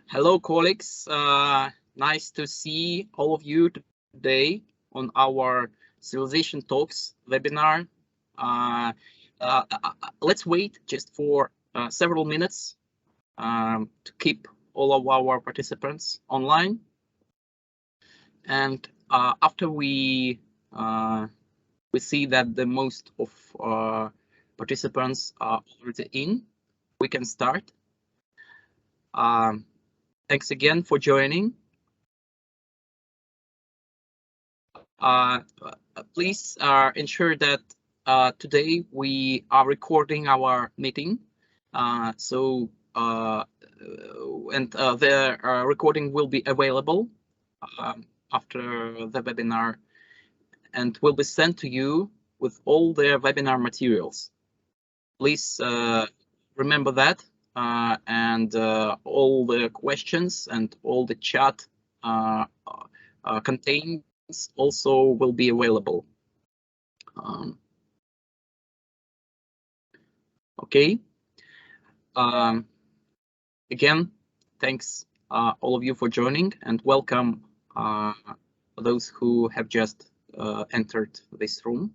Hello, colleagues. Nice to see all of you today on our Serialization Talks webinar. Let's wait just for several minutes to keep all of our participants online. And after we see that the most of participants are already in, we can start. Thanks again for joining. Please ensure that today we are recording our meeting. The recording will be available after the webinar and will be sent to you with all the webinar materials. Please remember that and all the questions and all the chat contains also will be available. Okay. Again, thanks all of you for joining and welcome those who have just entered this room.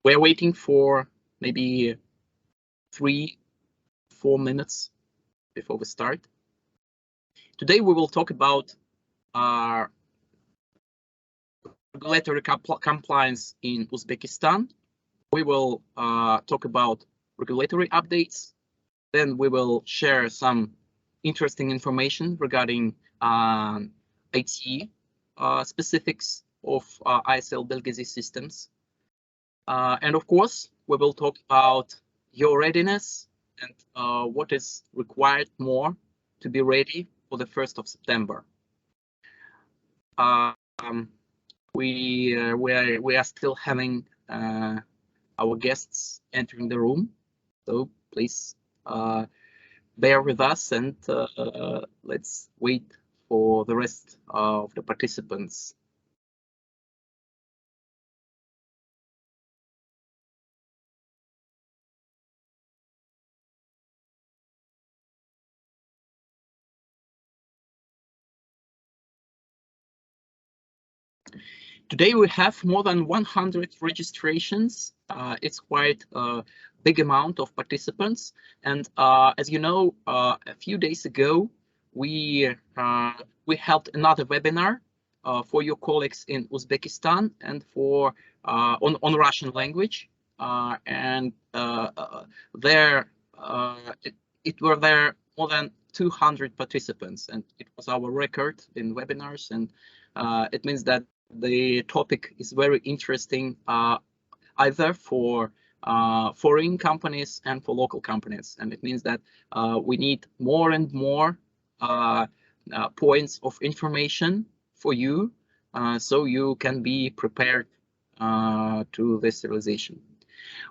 We're waiting for maybe 3-4 minutes before we start. Today we will talk about regulatory compliance in Uzbekistan. We will talk about regulatory updates. Then we will share some interesting information regarding IT specifics of ISL Belgizi systems. And of course, we will talk about your readiness and what is required more to be ready for the 1st of September. We are still having our guests entering the room, so please bear with us and let's wait for the rest of the participants. Today we have more than 100 registrations. It's quite a big amount of participants. And as you know, a few days ago, we held another webinar for your colleagues in Uzbekistan and for on Russian language. It were there more than 200 participants, and it was our record in webinars. And it means that the topic is very interesting, either for foreign companies and for local companies. And it means that we need more and more points of information for you, so you can be prepared to this serialization.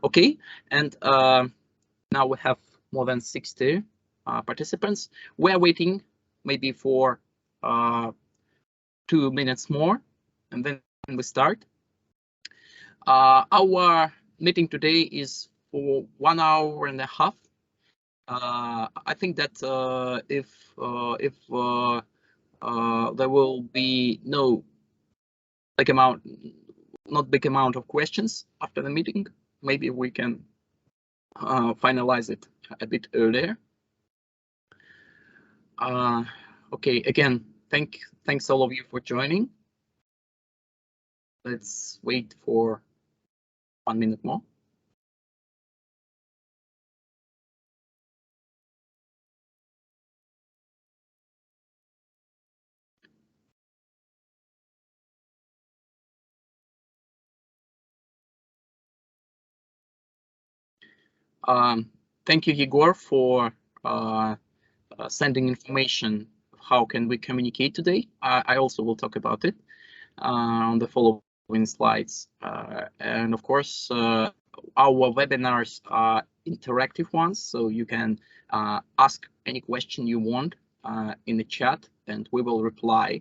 Okay, and now we have more than 60 participants. We're waiting maybe for 2 minutes more, and then we start. Our meeting today is for 1 hour and a half. I think that if there will be no big amount of questions after the meeting, maybe we can finalize it a bit earlier. Okay, again, thanks all of you for joining. Let's wait for 1 minute more. Thank you, Igor, for sending information. How can we communicate today? I also will talk about it on the following slides. And of course, our webinars are interactive ones, so you can ask any question you want in the chat, and we will reply.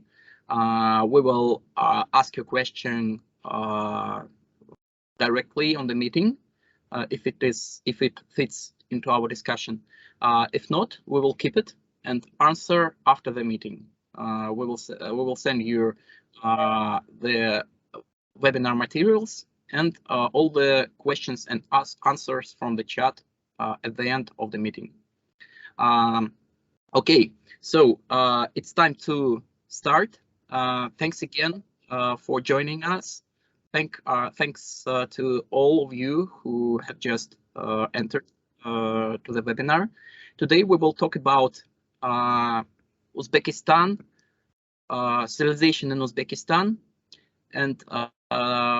We will ask your question directly on the meeting if it fits into our discussion. If not, we will keep it and answer after the meeting. We will send you the webinar materials and all the questions and answers from the chat at the end of the meeting. Okay, so it's time to start. Thanks again for joining us. Thanks to all of you who have just entered to the webinar. Today we will talk about Uzbekistan, serialization in Uzbekistan, and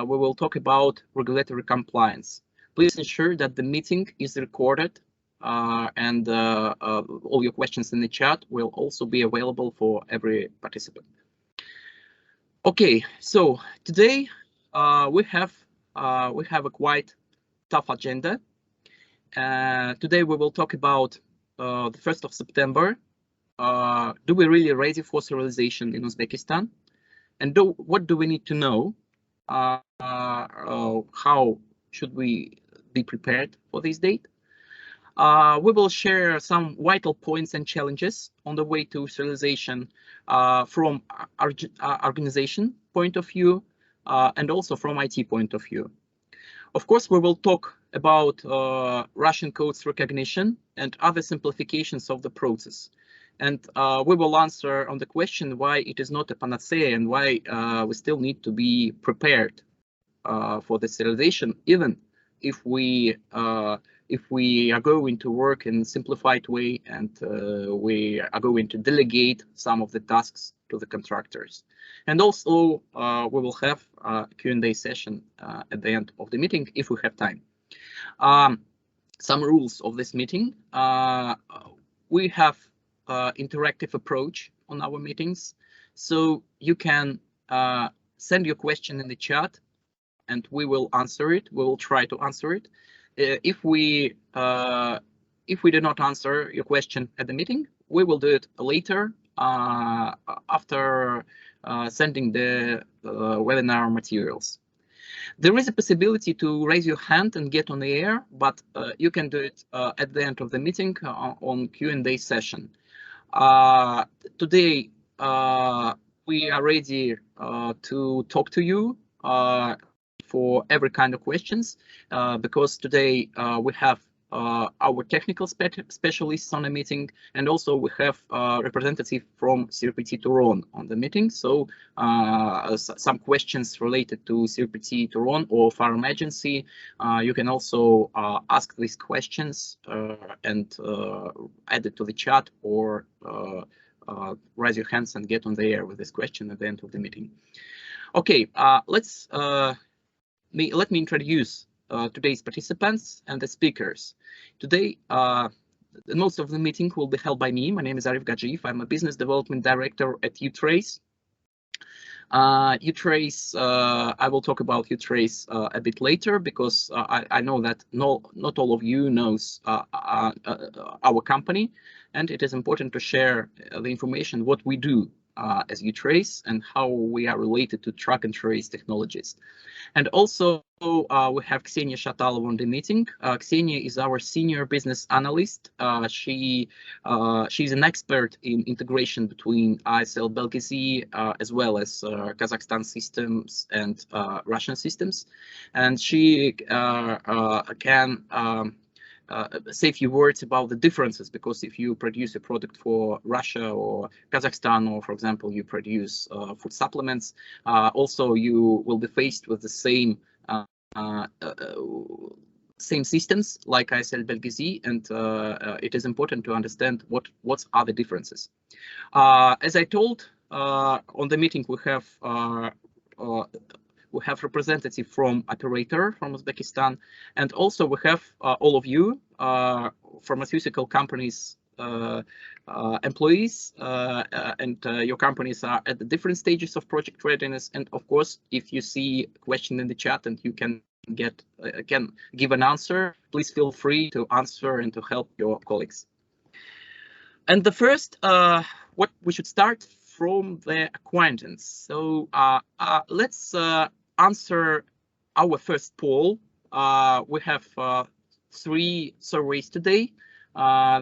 we will talk about regulatory compliance. Please ensure that the meeting is recorded and all your questions in the chat will also be available for every participant. Okay, so today we have a quite tough agenda. Today we will talk about the 1st of September. Do we really ready for serialization in Uzbekistan? And what do we need to know? How should we be prepared for this date? We will share some vital points and challenges on the way to serialization from our organization point of view and also from IT point of view. Of course, we will talk about Russian codes recognition and other simplifications of the process. And we will answer on the question why it is not a panacea and why we still need to be prepared for the serialization, even if we are going to work in a simplified way and we are going to delegate some of the tasks to the contractors. And also we will have a Q&A session at the end of the meeting if we have time. Some rules of this meeting. We have interactive approach on our meetings, so you can send your question in the chat and we will answer it. We will try to answer it. If we do not answer your question at the meeting, we will do it later after sending the webinar materials. There is a possibility to raise your hand and get on the air, but you can do it at the end of the meeting on Q&A session. Today we are ready to talk to you for every kind of questions because today we have our technical specialists on the meeting, and also we have a representative from CRPT Turon on the meeting. So some questions related to CRPT Turon or Fire Emergency, you can also ask these questions and add it to the chat or raise your hands and get on the air with this question at the end of the meeting. Okay, let me introduce today's participants and the speakers. Today, most of the meeting will be held by me. My name is Arif Gajiyev. I'm a business development director at Utrace. Utrace, I will talk about Utrace a bit later because I know that not all of you knows our company, and it is important to share the information what we do as Utrace and how we are related to track and trace technologies. And also we have Ksenia Shatalova on the meeting. Ksenia is our senior business analyst. She's an expert in integration between ISL Belgizi as well as Kazakhstan systems and Russian systems, and she can say a few words about the differences, because if you produce a product for Russia or Kazakhstan, or for example you produce food supplements, also you will be faced with the same systems like ISL Belgizi, and it is important to understand what are the differences. As I told, on the meeting we have representative from operator from Uzbekistan, and also we have all of you pharmaceutical companies employees, and your companies are at the different stages of project readiness. And of course, if you see a question in the chat and you can give an answer, please feel free to answer and to help your colleagues. And the first, what we should start from the acquaintance. So let's answer our first poll. We have 3 surveys today.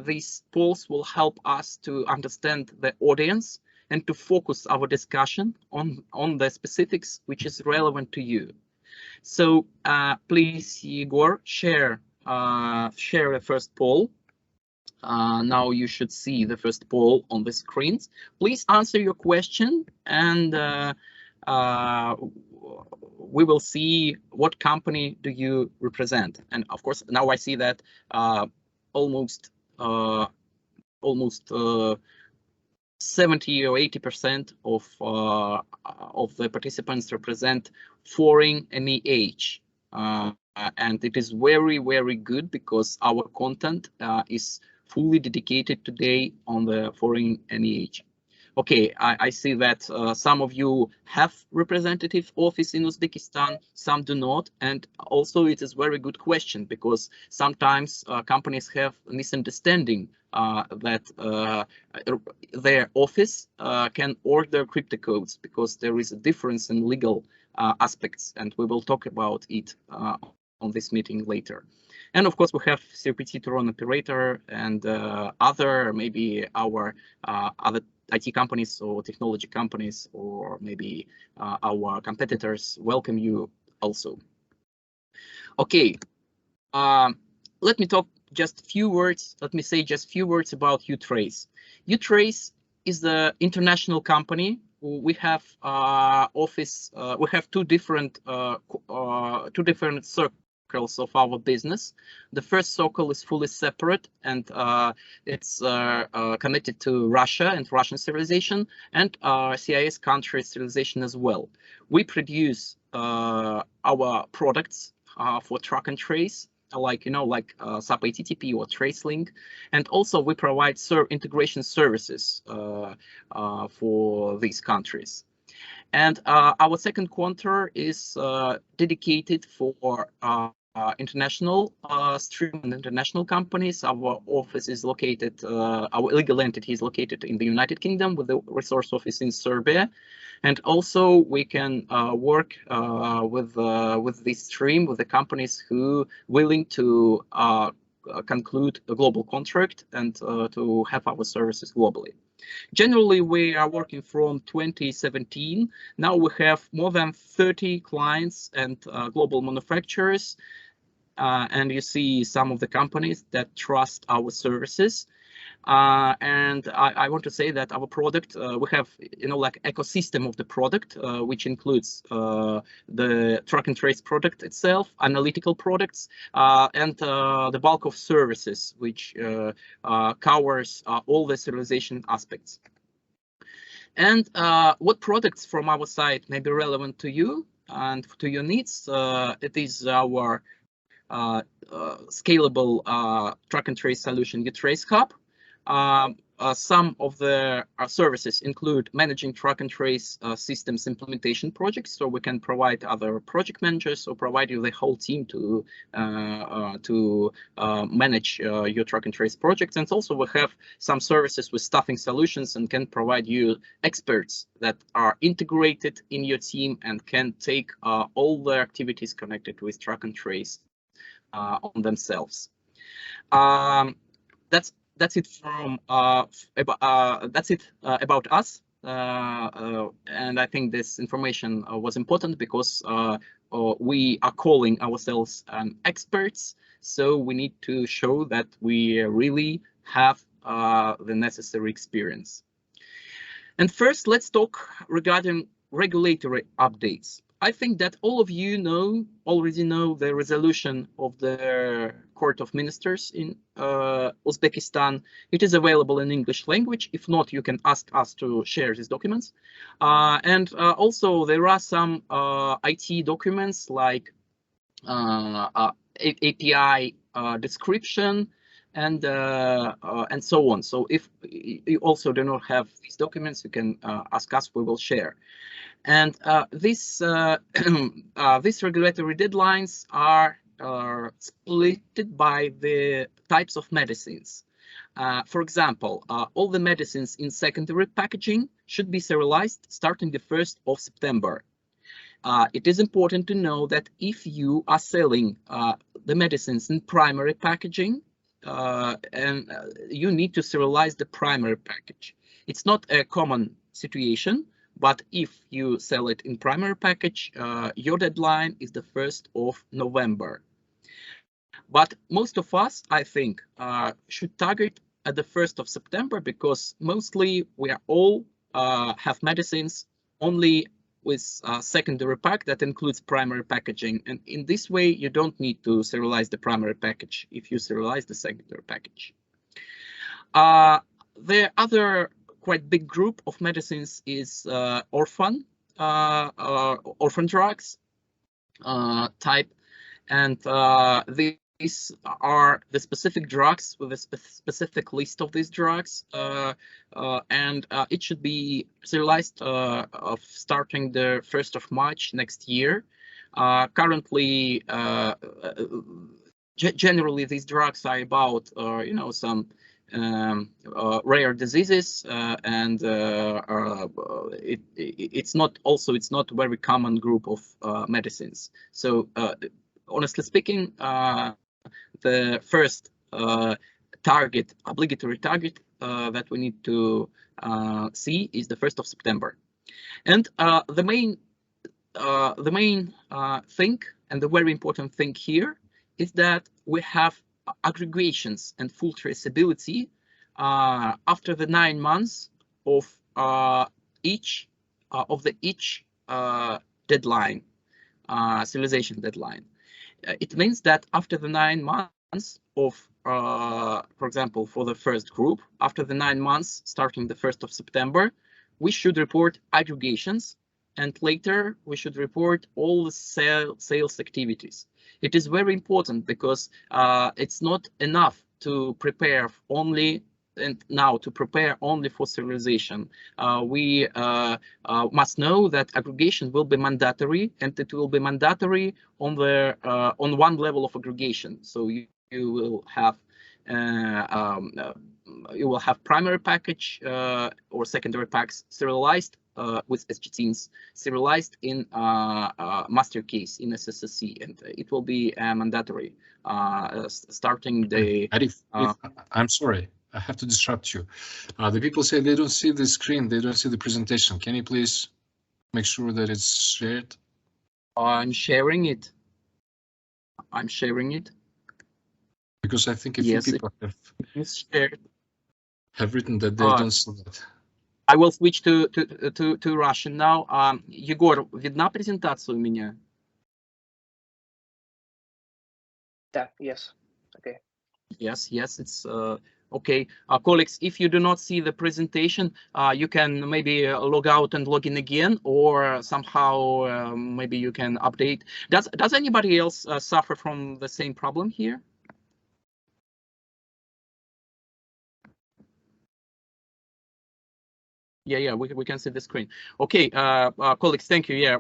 These polls will help us to understand the audience and to focus our discussion on the specifics which is relevant to you. So please, Igor, share the first poll. Now you should see the first poll on the screens. Please answer your question, and we will see what company do you represent. And of course, now I see that almost 70 or 80% of the participants represent foreign any age. And it is very, very good because our content is fully dedicated today on the foreign NEH. Okay, I see that some of you have representative office in Uzbekistan, some do not, and also it is very good question because sometimes companies have a misunderstanding that their office can order crypto codes because there is a difference in legal aspects, and we will talk about it on this meeting later. And of course, we have CPT Turon operator and other, maybe our other IT companies or technology companies, or maybe our competitors welcome you also. Okay, let me talk just a few words. Let me say just a few words about uTrace. uTrace is the international company. We have office. We have two different circles of our business. The first circle is fully separate, and it's connected to Russia and Russian serialization, and CIS country serialization as well. We produce our products for track and trace, like SAP HTTP or TraceLink, and also we provide integration services for these countries. And our second quarter is dedicated for international stream and international companies. Our office is located, our legal entity is located in the United Kingdom with the resource office in Serbia. And also we can work with this stream with the companies who willing to conclude a global contract and to have our services globally. Generally, we are working from 2017. Now we have more than 30 clients and global manufacturers. And you see some of the companies that trust our services. And I want to say that our product, we have, like ecosystem of the product, which includes the track and trace product itself, analytical products, and the bulk of services, which covers all the serialization aspects. And what products from our side may be relevant to you and to your needs? It is our scalable track and trace solution, uTrace Hub. Some of the services include managing track and trace systems implementation projects, so we can provide other project managers or provide you the whole team to manage your track and trace projects. And also we have some services with staffing solutions and can provide you experts that are integrated in your team and can take all the activities connected with track and trace on themselves. That's it from about us, and I think this information was important because we are calling ourselves experts, so we need to show that we really have the necessary experience. And first, let's talk regarding regulatory updates. I think that all of you already know the resolution of the Court of Ministers in Uzbekistan. It is available in English language. If not, you can ask us to share these documents. And also there are some IT documents like API description and so on. So if you also do not have these documents, you can ask us, we will share. And these regulatory deadlines are split by the types of medicines. For example, all the medicines in secondary packaging should be serialized starting the 1st of September. It is important to know that if you are selling the medicines in primary packaging, and you need to serialize the primary package. It's not a common situation, but if you sell it in primary package, your deadline is the 1st of November. But most of us, I think, should target at the 1st of September, because mostly we are all have medicines only with secondary pack that includes primary packaging. And in this way, you don't need to serialize the primary package if you serialize the secondary package. The other quite big group of medicines is orphan drugs type, and these are the specific drugs with a specific list of these drugs, and it should be serialized of starting the 1st of March next year. Currently, generally these drugs are about some rare diseases, and it's not very common group of medicines. So honestly speaking, the first obligatory target that we need to see is the 1st of September. And the main thing, and the very important thing here, is that we have aggregations and full traceability after the 9 months of each deadline, serialization deadline. It means that after the 9 months of, for example, for the first group, after the 9 months starting the 1st of September, we should report aggregations, and later we should report all the sales activities. It is very important because it's not enough to prepare only for serialization. We must know that aggregation will be mandatory, and it will be mandatory on one level of aggregation. So you will have primary package or secondary packs serialized with SGTs, serialized in master case in SSSC, and it will be mandatory starting the. I'm sorry, I have to disrupt you. The people say they don't see the screen, they don't see the presentation. Can you please make sure that it's shared? I'm sharing it. Because I think a few people have written that they don't see that. I will switch to Russian now. Егор, видна презентация у меня? Да, yes. Okay. Yes, it's okay. Colleagues, if you do not see the presentation, you can maybe log out and log in again, or somehow maybe you can update. Does anybody else suffer from the same problem here? Yeah, we can see the screen. Okay, colleagues, thank you. Yeah,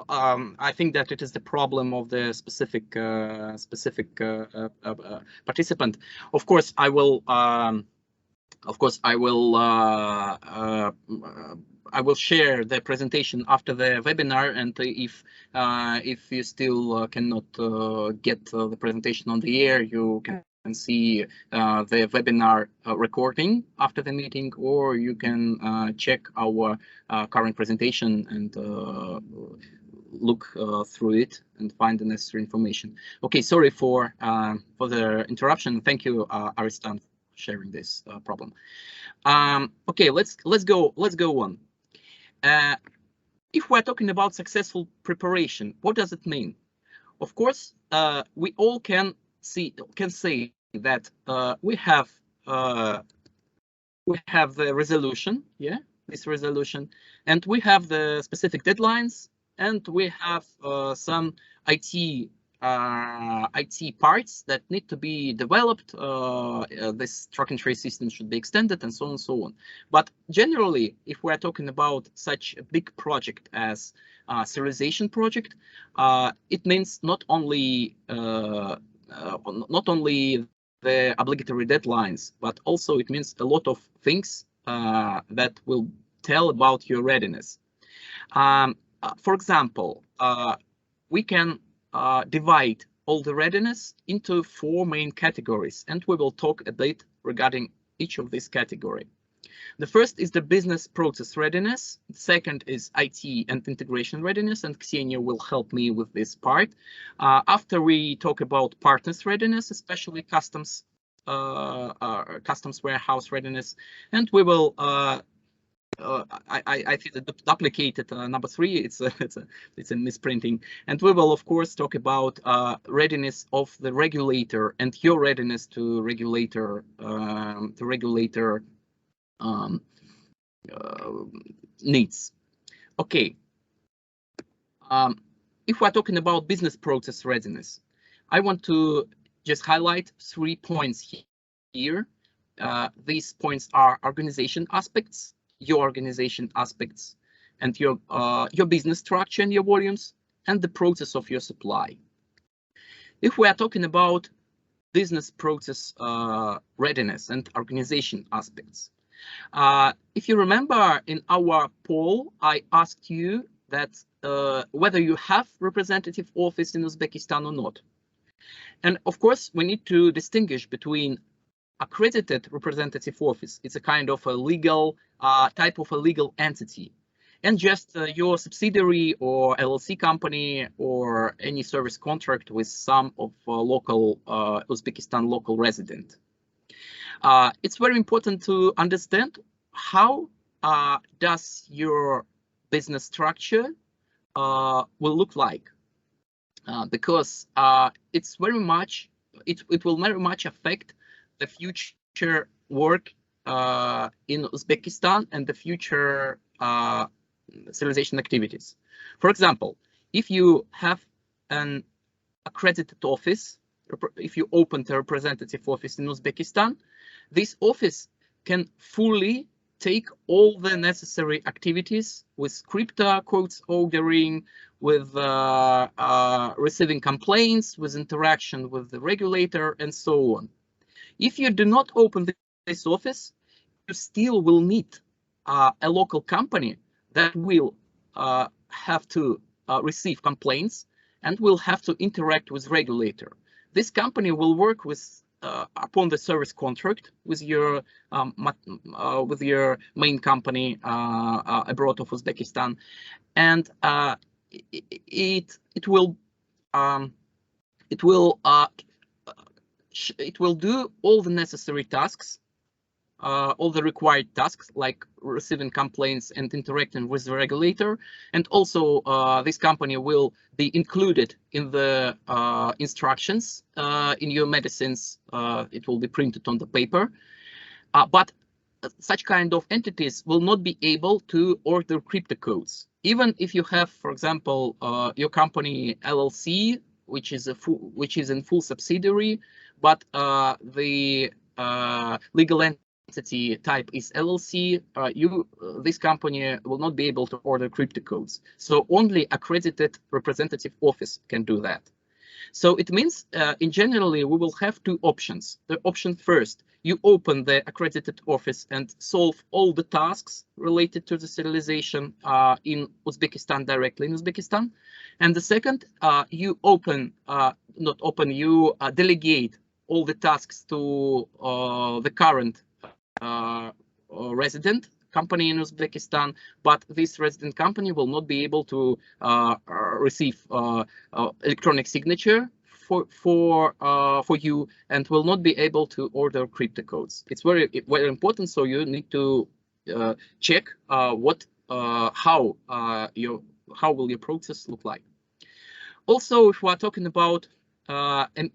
I think that it is the problem of the specific participant. Of course, I will share the presentation after the webinar, and if you still cannot get the presentation on the air, you can see the webinar recording after the meeting, or you can check our current presentation and look through it and find the necessary information. Okay, sorry for the interruption. Thank you, Aristan, for sharing this problem. Okay, let's go on. If we're talking about successful preparation, what does it mean? Of course, we all can say that we have the resolution, this resolution, and we have the specific deadlines, and we have some IT parts that need to be developed. This track and trace system should be extended, and so on and so on. But generally, if we're talking about such a big project as serialization project, it means not only the obligatory deadlines, but also it means a lot of things that will tell about your readiness. For example, we can divide all the readiness into 4 main categories, and we will talk a bit regarding each of these categories. The first is the business process readiness. The second is IT and integration readiness, and Ksenia will help me with this part. After we talk about partners readiness, especially customs warehouse readiness, and we will I think the duplicated number 3. It's a misprinting, and we will of course talk about readiness of the regulator and your readiness to regulator needs. Okay. If we're talking about business process readiness, I want to just highlight 3 points here. These points are organization aspects, your organization aspects, and your business structure and your volumes, and the process of your supply. If we are talking about business process readiness and organization aspects, if you remember in our poll, I asked you that whether you have representative office in Uzbekistan or not. And of course, we need to distinguish between accredited representative office. It's a kind of a legal type of a legal entity, and just your subsidiary or LLC company or any service contract with some of local Uzbekistan local resident. It's very important to understand how does your business structure will look like, because it's very much it will very much affect the future work in Uzbekistan and the future serialization activities. For example, if you have an accredited office, if you open a representative office in Uzbekistan, this office can fully take all the necessary activities with crypto quotes ordering, with receiving complaints, with interaction with the regulator, and so on. If you do not open this office, you still will need a local company that will have to receive complaints and will have to interact with regulator. This company will work with upon the service contract with your main company abroad of Uzbekistan, and it will do all the necessary tasks, all the required tasks like receiving complaints and interacting with the regulator, and also this company will be included in the instructions in your medicines. It will be printed on the paper, but such kind of entities will not be able to order crypto codes, even if you have, for example, your company LLC, which is in full subsidiary, but the legal entity type is LLC. This company will not be able to order crypto codes. So only accredited representative office can do that. So it means in generally we will have 2 options. The option first, you open the accredited office and solve all the tasks related to the serialization in Uzbekistan, directly in Uzbekistan. And the second, you delegate all the tasks to the current resident company in Uzbekistan, but this resident company will not be able to receive electronic signature for you, and will not be able to order crypto codes. It's very important. So you need to check how will your process look like. Also, if we are talking about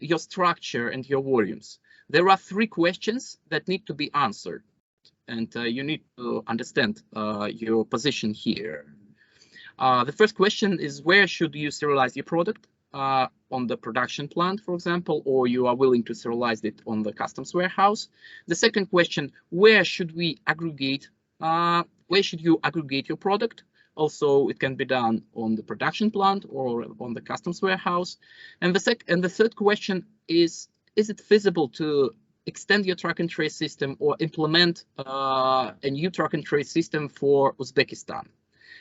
your structure and your volumes, there are 3 questions that need to be answered, and you need to understand your position here. The first question is, where should you serialize your product? On the production plant, for example, or you are willing to serialize it on the customs warehouse. The second question, where should we aggregate? Where should you aggregate your product? Also, it can be done on the production plant or on the customs warehouse. And the third question is it feasible to extend your track and trace system or implement a new track and trace system for Uzbekistan?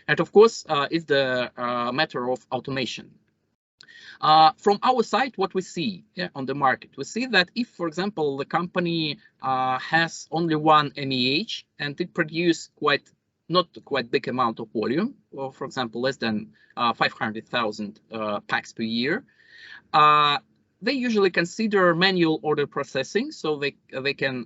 And of course, it's the matter of automation. From our side, what we see on the market, we see that if, for example, the company has only one MEH and it produces not quite big amount of volume, or for example, less than 500,000 packs per year, they usually consider manual order processing, so they can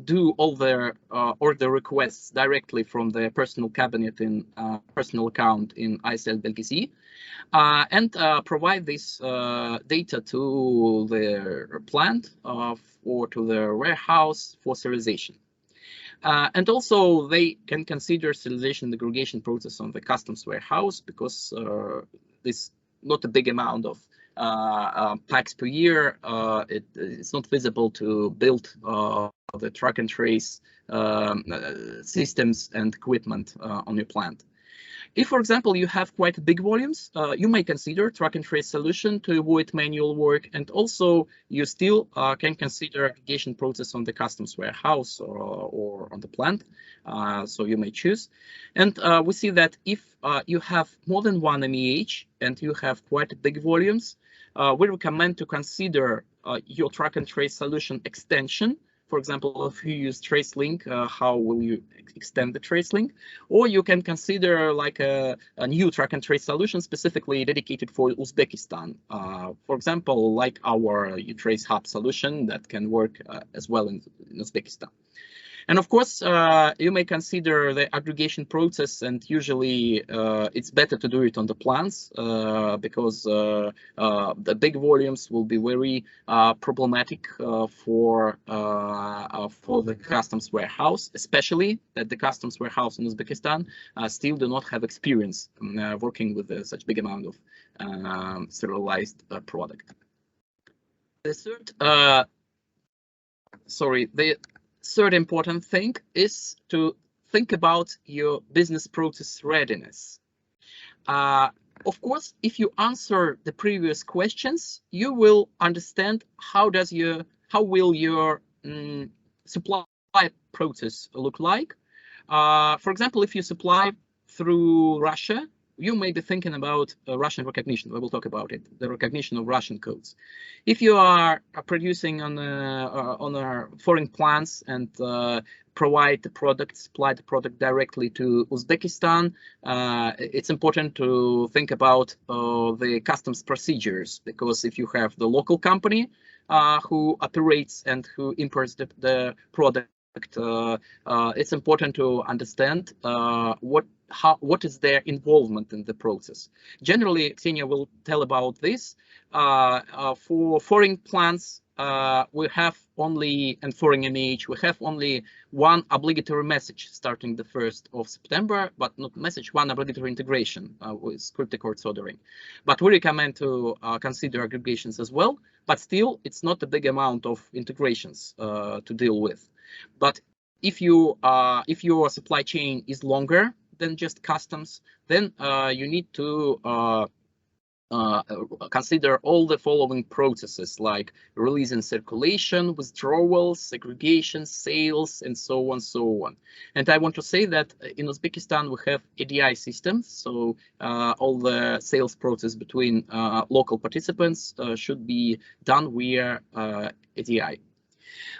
do all their order requests directly from their personal cabinet in personal account in ISL Belgisi, and provide this data to their plant or to their warehouse for serialization. And also they can consider serialization aggregation process on the customs warehouse, because this not a big amount of packs per year. It's not feasible to build the track and trace systems and equipment on your plant. If, for example, you have quite big volumes, you may consider track and trace solution to avoid manual work, and also you still can consider aggregation process on the customs warehouse or on the plant. So you may choose. And we see that if you have more than one MEH and you have quite big volumes, we recommend to consider your track and trace solution extension. For example, if you use TraceLink, how will you extend the TraceLink? Or you can consider like a new track and trace solution specifically dedicated for Uzbekistan. For example, like our uTrace Hub solution that can work as well in Uzbekistan. And of course, you may consider the aggregation process, and usually it's better to do it on the plants because the big volumes will be very problematic for the customs warehouse, especially that the customs warehouse in Uzbekistan still do not have experience working with such big amount of serialized product. The third important thing is to think about your business process readiness. Of course, if you answer the previous questions, you will understand how will your supply process look like. For example, if you supply through Russia, you may be thinking about Russian recognition. We will talk about it, the recognition of Russian codes. If you are producing on foreign plants and supply the product directly to Uzbekistan, it's important to think about the customs procedures, because if you have the local company who operates and who imports the product, it's important to understand what is their involvement in the process. Generally, Ksenia will tell about this. For foreign plants, we have only, and foreign MEH, we have only one obligatory message starting the 1st of September, but not message, one obligatory integration with script record ordering. But we recommend to consider aggregations as well, but still it's not a big amount of integrations to deal with. But if your supply chain is longer than just customs, then you need to consider all the following processes, like release and circulation, withdrawals, segregation, sales, and so on. And I want to say that in Uzbekistan we have ADI systems, so all the sales process between local participants should be done via ADI.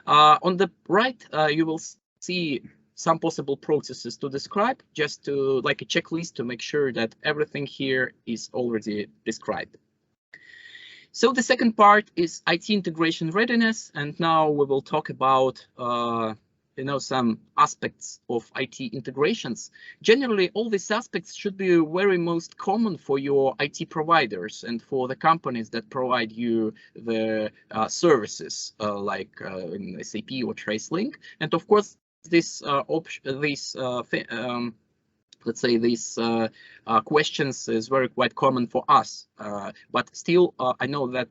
On the right, you will see some possible processes to describe, just to like a checklist to make sure that everything here is already described. So the second part is IT integration readiness, and now we will talk about some aspects of IT integrations. Generally, all these aspects should be very most common for your IT providers and for the companies that provide you the services like in SAP or TraceLink. And of course, let's say these questions is quite common for us, but still I know that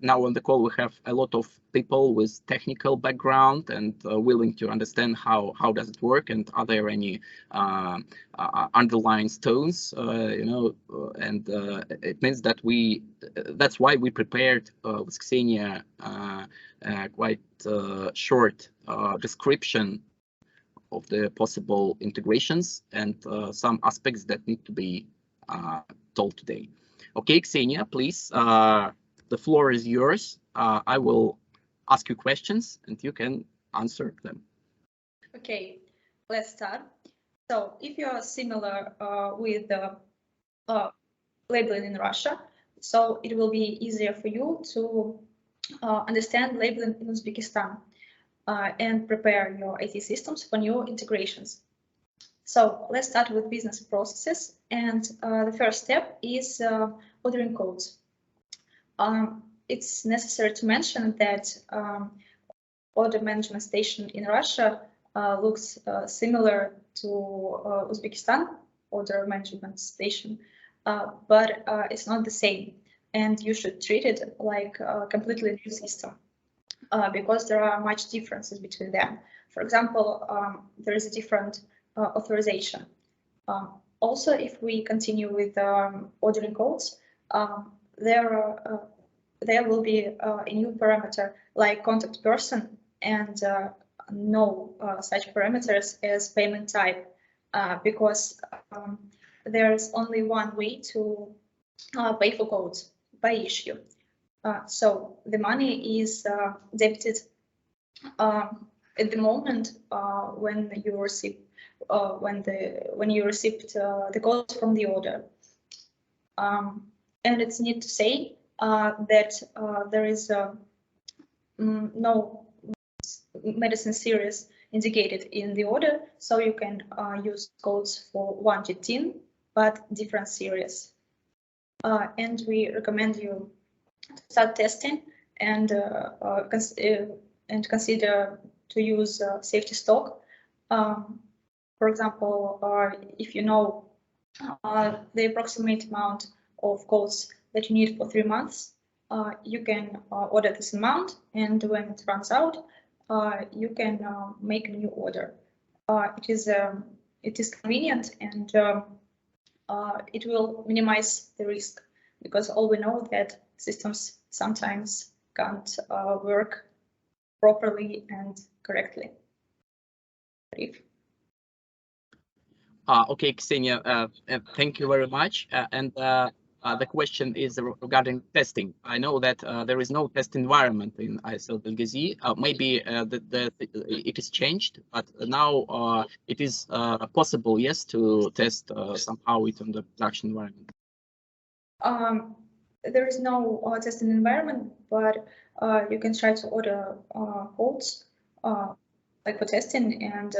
now on the call we have a lot of people with technical background and willing to understand how does it work, and are there any underlying stones, and it means that that's why we prepared with Ksenia quite short description of the possible integrations and some aspects that need to be told today. Okay, Ksenia, please, the floor is yours. I will ask you questions and you can answer them. Okay, let's start. So if you are similar with the labeling in Russia, so it will be easier for you to understand labeling in Uzbekistan and prepare your IT systems for new integrations. So let's start with business processes, and the first step is ordering codes. It's necessary to mention that order management station in Russia looks similar to Uzbekistan order management station, but it's not the same, and you should treat it like a completely new system because there are much differences between them. For example, there is a different authorization. Also, if we continue with ordering codes, there will be a new parameter like contact person and no such parameters as payment type because there's only one way to pay for codes by issue. So the money is debited at the moment when you receive when you received the codes from the order. And it's need to say that there is no medicine series indicated in the order, so you can use codes for 1 to 10, but different series. And we recommend you to start testing and consider to use safety stock. For example, if you know the approximate amount of codes that you need for 3 months, you can order this amount, and when it runs out, you can make a new order. It is convenient, and it will minimize the risk, because all we know that systems sometimes can't work properly and correctly. Okay, Ksenia, thank you very much. The question is regarding testing. I know that there is no test environment in ISL Belgazi. Maybe it is changed, but now it is possible, yes, to test somehow it on the production environment. There is no testing environment, but you can try to order codes like for testing and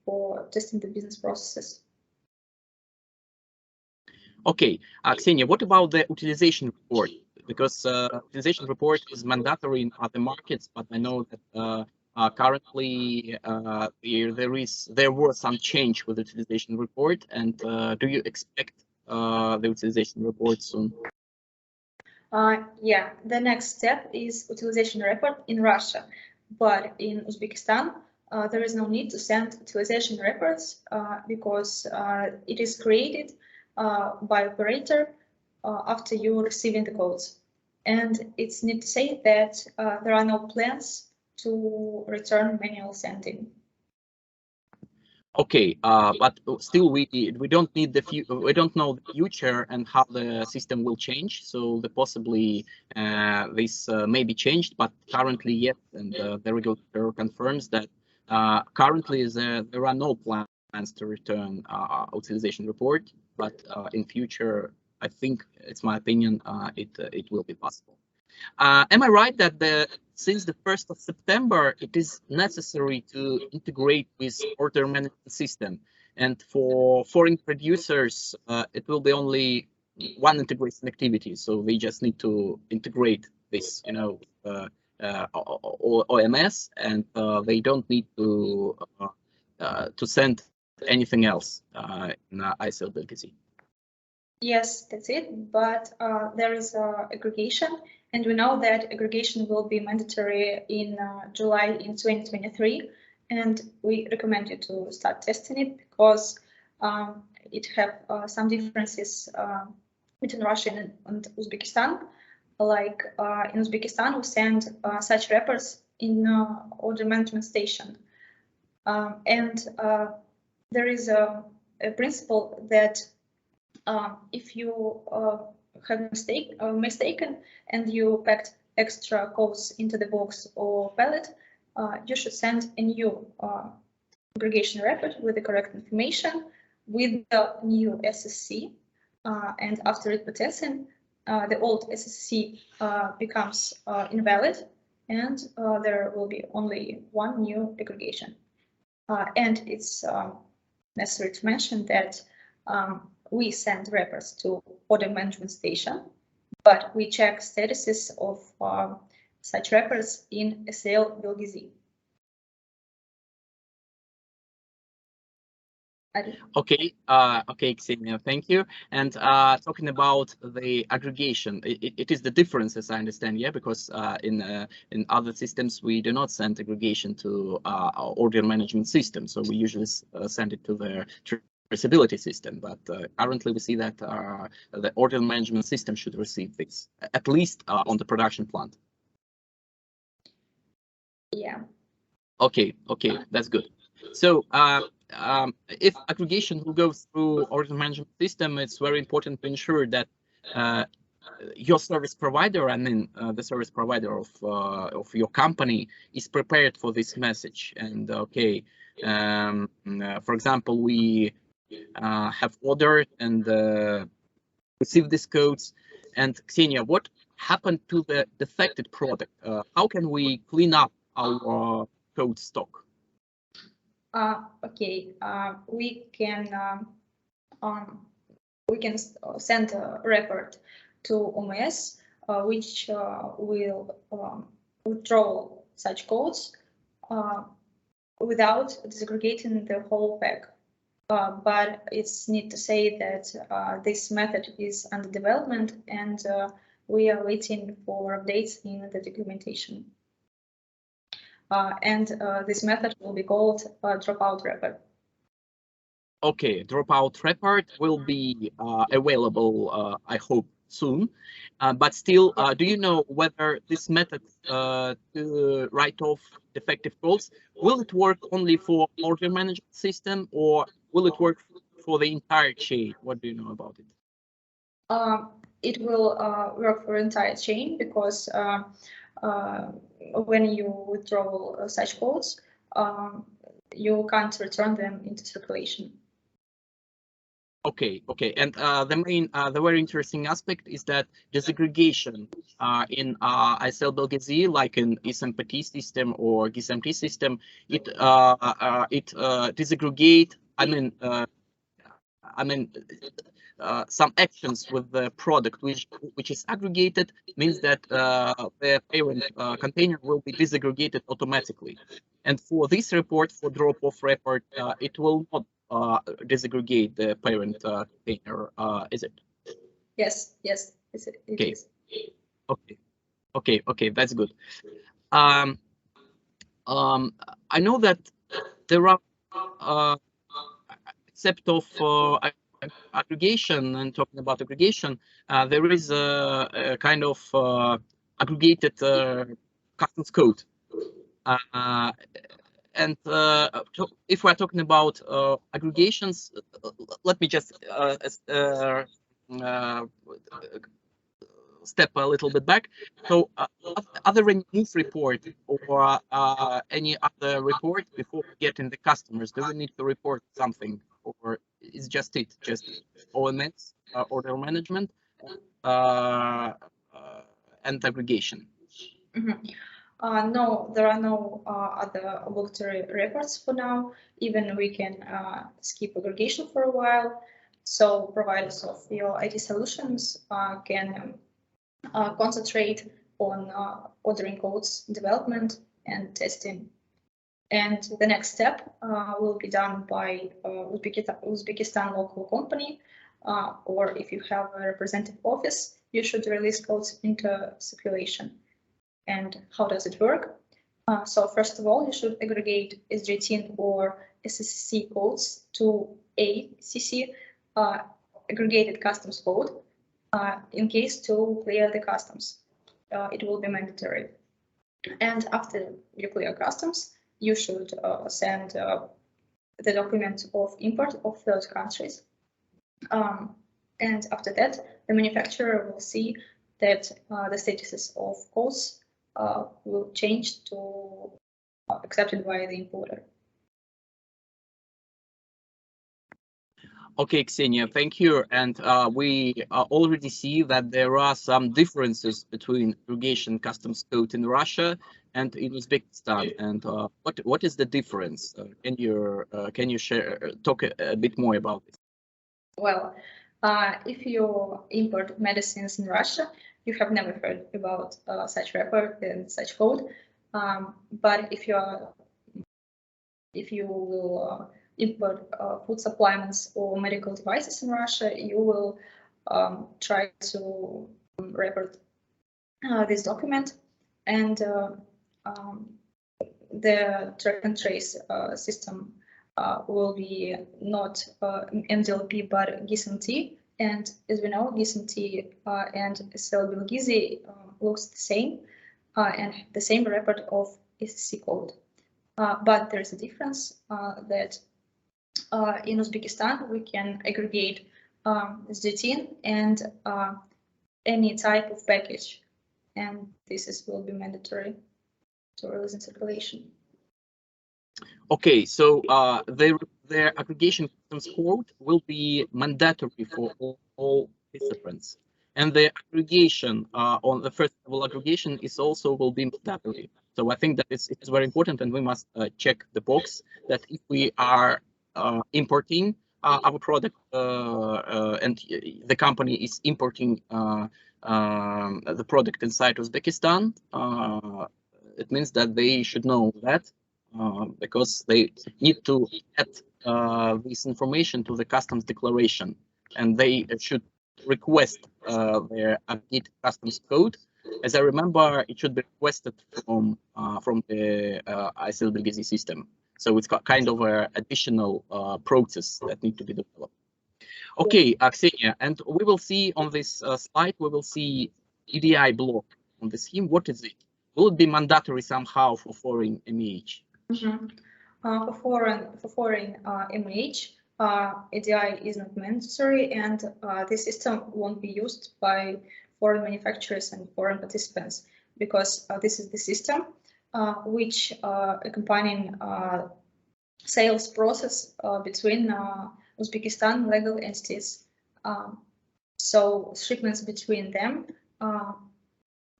for testing the business processes. Okay, Ksenia, what about the utilization report? Because utilization report is mandatory in other markets, but I know that currently there was some change with the utilization report. And do you expect the utilization report soon? Yeah, the next step is utilization report in Russia, but in Uzbekistan, there is no need to send utilization reports because it is created by operator after you receiving the codes. And it's need to say that there are no plans to return manual sending. Okay, but still we don't need we don't know the future and how the system will change. So possibly this may be changed, but currently yes, and the regulator confirms that currently there are no plans to return utilization report, but in future I think it's my opinion it will be possible. Am I right that since the 1st of September, it is necessary to integrate with order management system, and for foreign producers, it will be only one integration activity. So they just need to integrate this, OMS, and they don't need to send anything else in ISL Belgazi. Yes, that's it. But there is aggregation. And we know that aggregation will be mandatory in July in 2023, and we recommend you to start testing it because it have some differences between Russia and Uzbekistan. Like in Uzbekistan, we send such reports in order management station, and there is a principle that if you have mistaken and you packed extra codes into the box or pallet, you should send a new aggregation record with the correct information with the new SSC. And after reprocessing, the old SSC becomes invalid, and there will be only one new aggregation. And it's necessary to mention that we send records to order management station, but we check statuses of such records in Serialization. Okay, okay, Ksenia, thank you. And talking about the aggregation, it is the difference, as I understand, yeah, because in other systems we do not send aggregation to our order management system, so we usually send it to the traceability system. But currently we see that the order management system should receive this, at least on the production plant. Yeah. Okay, okay, that's good. So if aggregation will go through order management system, it's very important to ensure that your service provider, I mean the service provider of your company, is prepared for this message. And okay, for example, we have ordered and received these codes. And Ksenia, what happened to the defected product? How can we clean up our code stock? Okay, we can send a report to OMS, which will withdraw such codes without disaggregating the whole pack. But it's need to say that this method is under development, and we are waiting for updates in the documentation. And this method will be called dropout report. Okay, dropout report will be available, I hope, soon. But still, do you know whether this method to write off defective codes, will it work only for order management system, or will it work for the entire chain? What do you know about it? It will work for entire chain, because when you withdraw such codes, you can't return them into circulation. Okay, okay, and the very interesting aspect is that disaggregation in ISL-BLGZ, like in SMPT system or GSMT system, it disaggregate. Some actions with the product which is aggregated means that the parent container will be disaggregated automatically. And for this report, for drop-off report, it will not disaggregate the parent container, is it? Yes, yes, it okay. is. Okay, that's good. I know that there are except of aggregation, and talking about aggregation, there is a kind of aggregated customs code. And if we're talking about aggregations, let me just step a little bit back. So other than move report or any other report before getting the customers, do we need to report something, or is just OMS, order management, and aggregation? Mm-hmm. No, there are no other obligatory records for now. Even we can skip aggregation for a while. So providers of your IT solutions can concentrate on ordering codes development and testing. And the next step will be done by Uzbekistan local company, or if you have a representative office, you should release codes into circulation. And how does it work? So first of all, you should aggregate SJ10 or SSC codes to a CC aggregated customs code in case to clear the customs. It will be mandatory. And after you clear customs, you should send the document of import of those countries. And after that, the manufacturer will see that the statuses of codes will change to accepted by the importer. Okay, Ksenia, thank you. And we already see that there are some differences between aggregation customs code in Russia and in Uzbekistan. And what is the difference? Can you talk a bit more about this? Well, if you import medicines in Russia, you have never heard about such record and such code. But if you will import food supplements or medical devices in Russia, you will try to record this document, and the track and trace system will be not MDLP but GSMT. And as we know, GSMT and SL-Belgizi looks the same and the same record of SSC code. But there's a difference that in Uzbekistan we can aggregate ZTIN and any type of package, and will be mandatory to release in circulation. Okay, so their aggregation customs code will be mandatory for all participants, and the aggregation on the first level aggregation is also will be mandatory. So I think that it's very important, and we must check the box that if we are importing our product and the company is importing the product inside Uzbekistan, it means that they should know that. Because they need to add this information to the customs declaration, and they should request their updated customs code. As I remember, it should be requested from the ISL-Belgizi system. So it's kind of an additional process that need to be developed. Okay, Ksenia, and we will see on this slide, we will see EDI block on the scheme. What is it? Will it be mandatory somehow for foreign MEH? Mm-hmm. For foreign MEH, EDI is not mandatory, and this system won't be used by foreign manufacturers and foreign participants, because this is the system which accompanying sales process between Uzbekistan legal entities. So shipments between them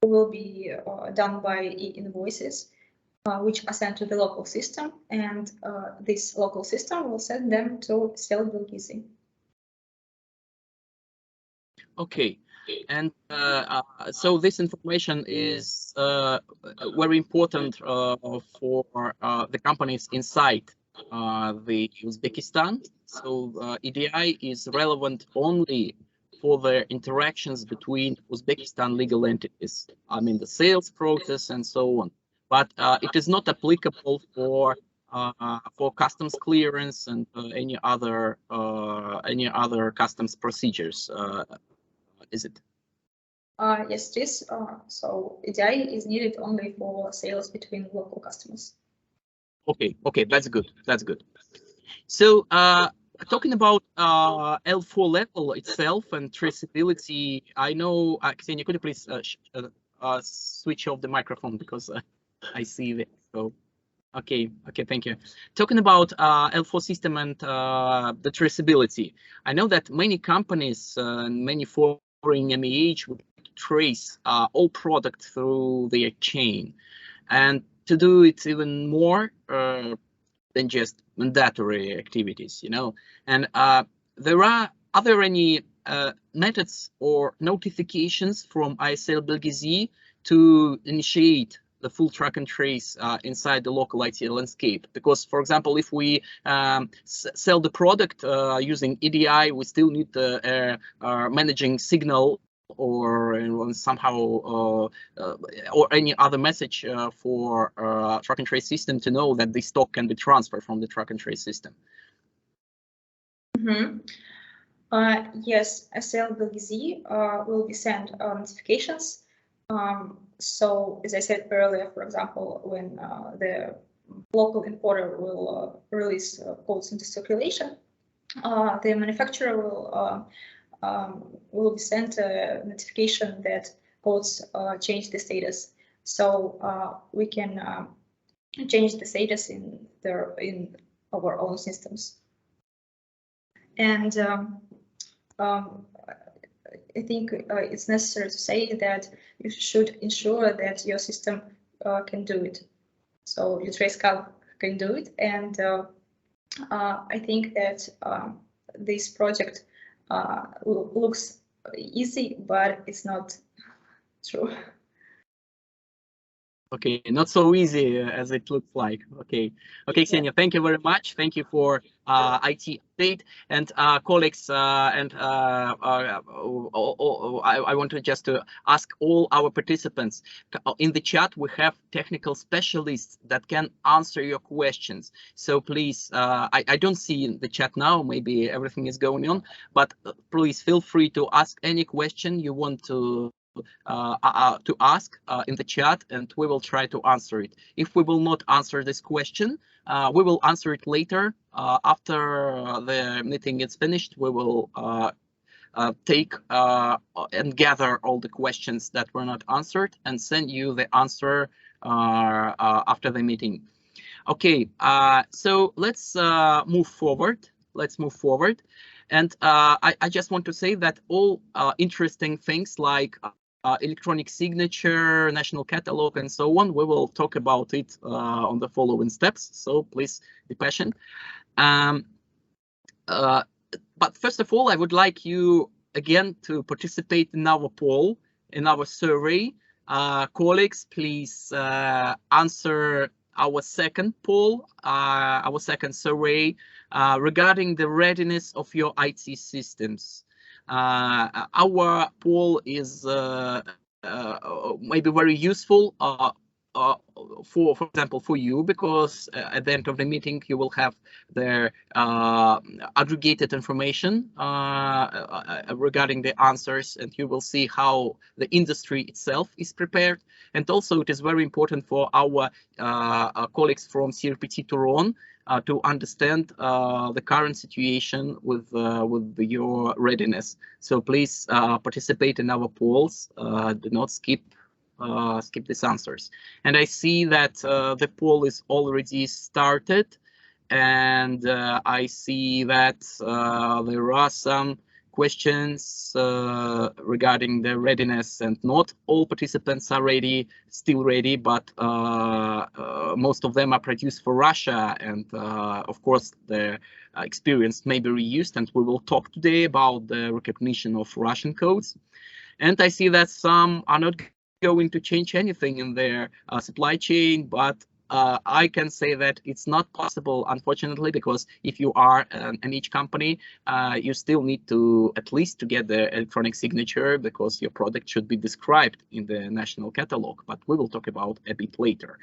will be done by e-invoices, which are sent to the local system, and this local system will send them to SL-Belgizi. Okay, and so this information is very important for the companies inside the Uzbekistan. So EDI is relevant only for the interactions between Uzbekistan legal entities. I mean, the sales process and so on. But it is not applicable for customs clearance and any other customs procedures. Is it? Yes, it is. So EDI is needed only for sales between local customers. Okay, that's good. That's good. So talking about L4 level itself and traceability, I know, Ksenia, could you please switch off the microphone, because I see that. So, okay, thank you. Talking about L4 system and the traceability, I know that many companies and many foreign MEH would trace all products through their chain, and to do it even more than just mandatory activities, you know. And are there any methods or notifications from ISL-Belgizi to initiate the full track and trace inside the local IT landscape? Because, for example, if we sell the product using EDI, we still need the managing signal or somehow or any other message for track and trace system to know that the stock can be transferred from the track and trace system. Mm-hmm. Yes, SL-Belgizi will be sent notifications. So as I said earlier, for example, when the local importer will release codes into circulation, the manufacturer will will be sent a notification that codes change the status. So we can change the status in our own systems. And I think it's necessary to say that you should ensure that your system can do it. So your tracecal can do it, and I think that this project looks easy, but it's not true. Okay, not so easy as it looks like. Okay, Ksenia, thank you very much. Thank you for IT update, and colleagues, and I want to just ask all our participants in the chat. We have technical specialists that can answer your questions. So please, I don't see in the chat now. Maybe everything is going on, but please feel free to ask any question you want to ask in the chat, and we will try to answer it. If we will not answer this question, we will answer it later. After the meeting is finished, we will take and gather all the questions that were not answered and send you the answer after the meeting. Okay, so let's move forward. Let's move forward. And I just want to say that all interesting things like electronic signature, national catalog, and so on, we will talk about it on the following steps. So please be patient. But first of all, I would like you again to participate in our poll, in our survey. Colleagues, please answer our second poll, our second survey regarding the readiness of your IT systems. Our poll is maybe very useful for example, for you, because at the end of the meeting you will have the aggregated information regarding the answers, and you will see how the industry itself is prepared. And also it is very important for our colleagues from CRPT Turon to understand the current situation with your readiness. So please participate in our polls. Do not skip these answers. And I see that the poll is already started, and I see that there are some questions regarding the readiness, and not all participants are still ready, but most of them are produced for Russia, and of course the experience may be reused, and we will talk today about the recognition of Russian codes. And I see that some are not going to change anything in their supply chain, but I can say that it's not possible, unfortunately, because if you are an niche company, you still need to at least to get the electronic signature, because your product should be described in the national catalog, but we will talk about a bit later.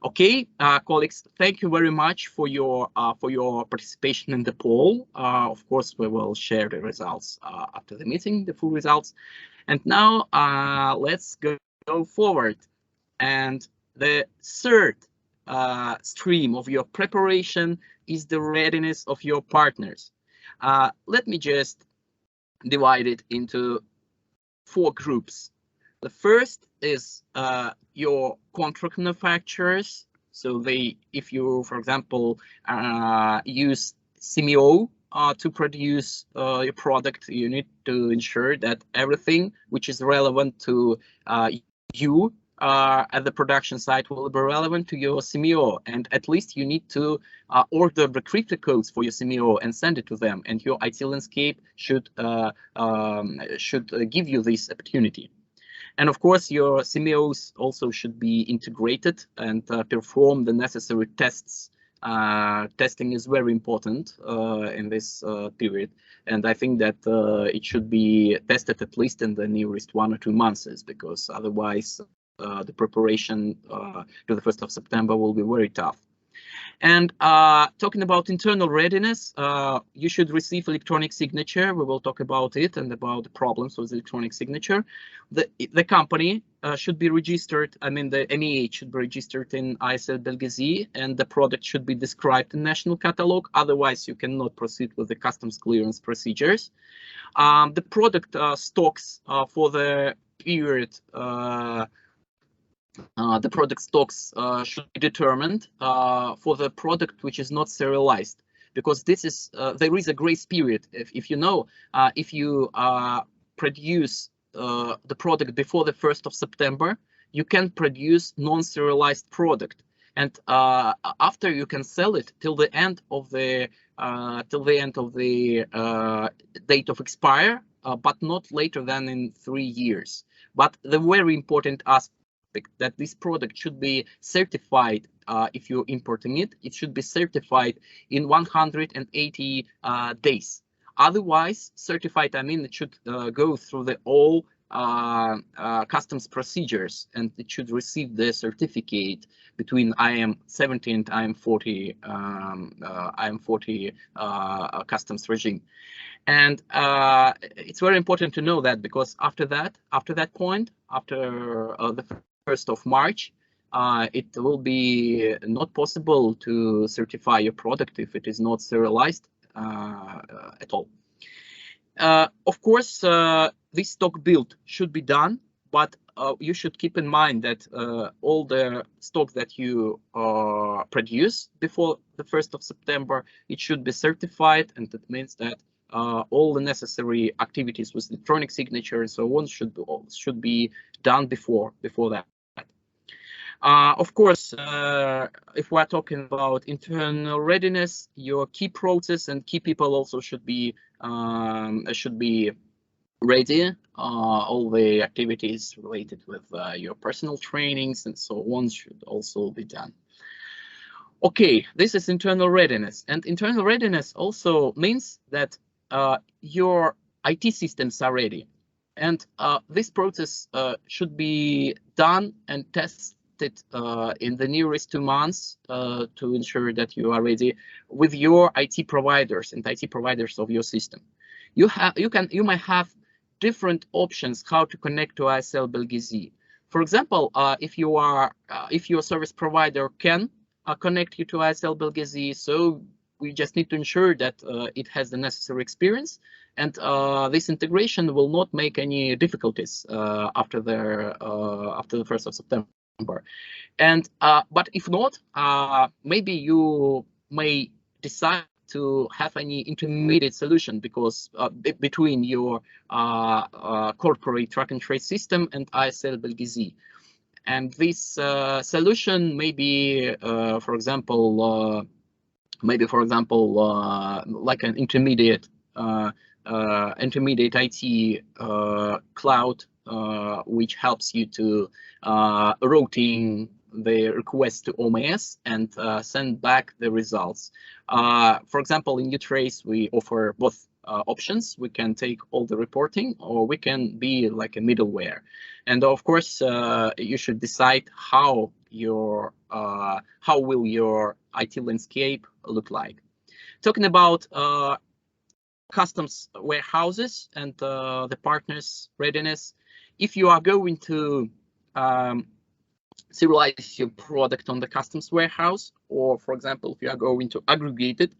Okay, colleagues, thank you very much for your participation in the poll. Of course, we will share the results after the meeting, the full results. And now let's go forward. And the third stream of your preparation is the readiness of your partners. Let me just divide it into 4 groups. The first is your contract manufacturers. So if you, for example, use CMO to produce your product, you need to ensure that everything which is relevant to you at the production site will be relevant to your CMO, and at least you need to order the crypto codes for your CMO and send it to them, and your IT landscape should give you this opportunity. And of course, your CMOs also should be integrated and perform the necessary tests. Testing is very important in this period, and I think that it should be tested at least in the nearest 1 or 2 months, because otherwise the preparation to the 1st of September will be very tough. And talking about internal readiness, you should receive electronic signature. We will talk about it and about the problems with electronic signature. The company should be registered. I mean, the MEH should be registered in ISL Belgesi, and the product should be described in national catalog. Otherwise, you cannot proceed with the customs clearance procedures. The product stocks for the period. The product stocks should be determined for the product which is not serialized, because this is there is a grace period. If you know, if you produce the product before the 1st of September, you can produce non-serialized product, and after you can sell it till the end of the date of expire, but not later than in 3 years. But the very important aspect that this product should be certified. If you're importing it, it should be certified in 180 days. Otherwise, certified, I mean, it should go through the all customs procedures, and it should receive the certificate between IM70 and IM40 customs regime. And it's very important to know that, because after that point, after the 1st of March, it will be not possible to certify your product if it is not serialized at all. Of course, this stock build should be done, but you should keep in mind that all the stock that you produce before the 1st of September, it should be certified, and that means that all the necessary activities with electronic signature and so on should be done before that. Of course, if we're talking about internal readiness, your key process and key people also should be ready. All the activities related with your personal trainings and so on should also be done. Okay, this is internal readiness, and internal readiness also means that your IT systems are ready, and this process should be done and tested in the nearest 2 months to ensure that you are ready with your IT providers and IT providers of your system. You might have different options how to connect to ISL Belgesi. For example, if your service provider can connect you to ISL Belgesi, so we just need to ensure that it has the necessary experience, and this integration will not make any difficulties after the 1st of September. And but if not, maybe you may decide to have any intermediate solution, because between your corporate track and trace system and ISL Belgesi. And this solution may be, for example, like an intermediate IT cloud, which helps you to routing the request to OMS and send back the results. For example, in uTrace, we offer both options. We can take all the reporting, or we can be like a middleware. And of course, you should decide how will your IT landscape look like. Talking about customs warehouses and the partners' readiness, if you are going to serialize your product on the customs warehouse, or for example, if you are going to aggregate it,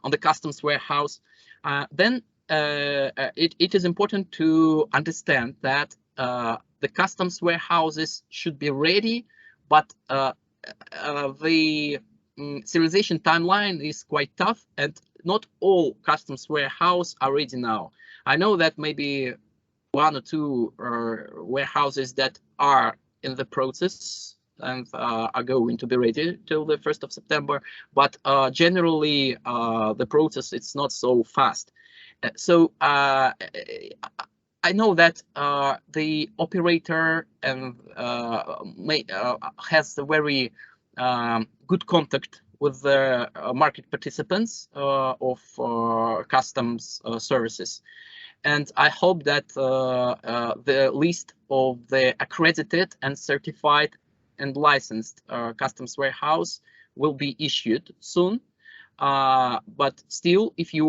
on the customs warehouse, then it is important to understand that the customs warehouses should be ready, but the serialization timeline is quite tough, and not all customs warehouse are ready now. I know that maybe 1 or 2 warehouses that are in the process and are going to be ready till the 1st of September, but generally the process it's not so fast. So I know that the operator has a very good contact with the market participants of customs services. And I hope that the list of the accredited and certified and licensed customs warehouse will be issued soon. But still, if you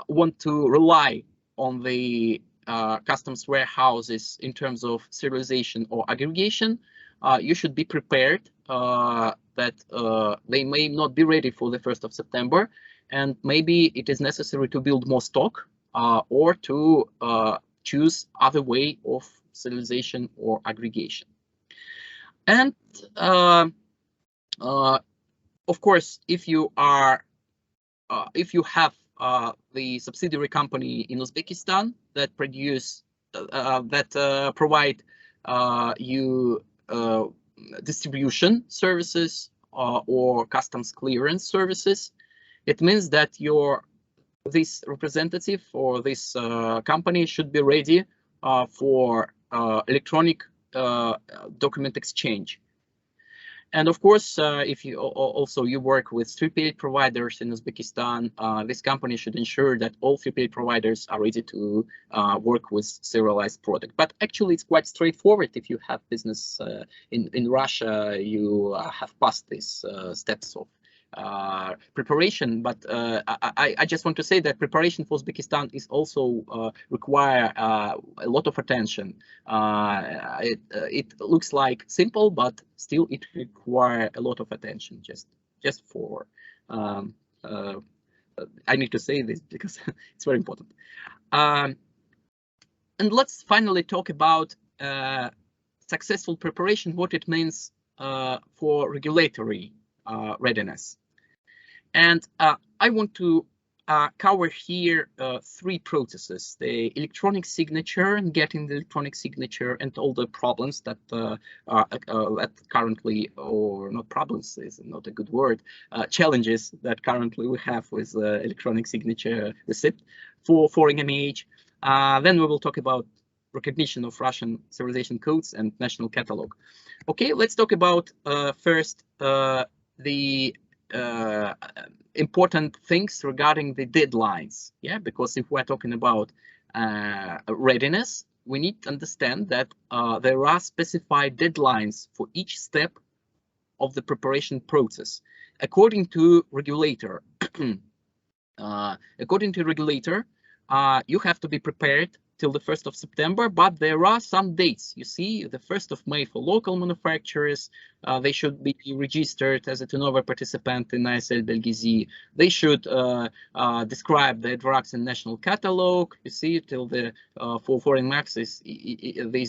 want to rely on the customs warehouses in terms of serialization or aggregation, you should be prepared that they may not be ready for the 1st of September, and maybe it is necessary to build more stock or to choose other way of serialization or aggregation. And of course, if you are if you have the subsidiary company in Uzbekistan that provide you distribution services or customs clearance services, it means that this representative or this company should be ready for electronic document exchange. And of course, if you also work with 3PL providers in Uzbekistan, this company should ensure that all 3PL providers are ready to work with serialized product. But actually, it's quite straightforward. If you have business in Russia, you have passed these steps of preparation. But I just want to say that preparation for Uzbekistan is also require a lot of attention. It looks like simple, but still it requires a lot of attention. Just for I need to say this because it's very important. And let's finally talk about successful preparation, what it means for regulatory readiness. And I want to cover here 3 processes: the electronic signature and getting the electronic signature, and all the problems that that currently, or not problems is not a good word, challenges that currently we have with electronic signature receipt for foreign MAH. Then we will talk about recognition of Russian serialization codes and national catalog. Okay, let's talk about first the important things regarding the deadlines. Yeah, because if we're talking about readiness, we need to understand that there are specified deadlines for each step of the preparation process. According to regulator, you have to be prepared till the 1st of September, but there are some dates. You see, the 1st of May for local manufacturers, they should be registered as a turnover participant in ISL Belgizi. They should describe their drugs in national catalog. You see, till the for foreign max this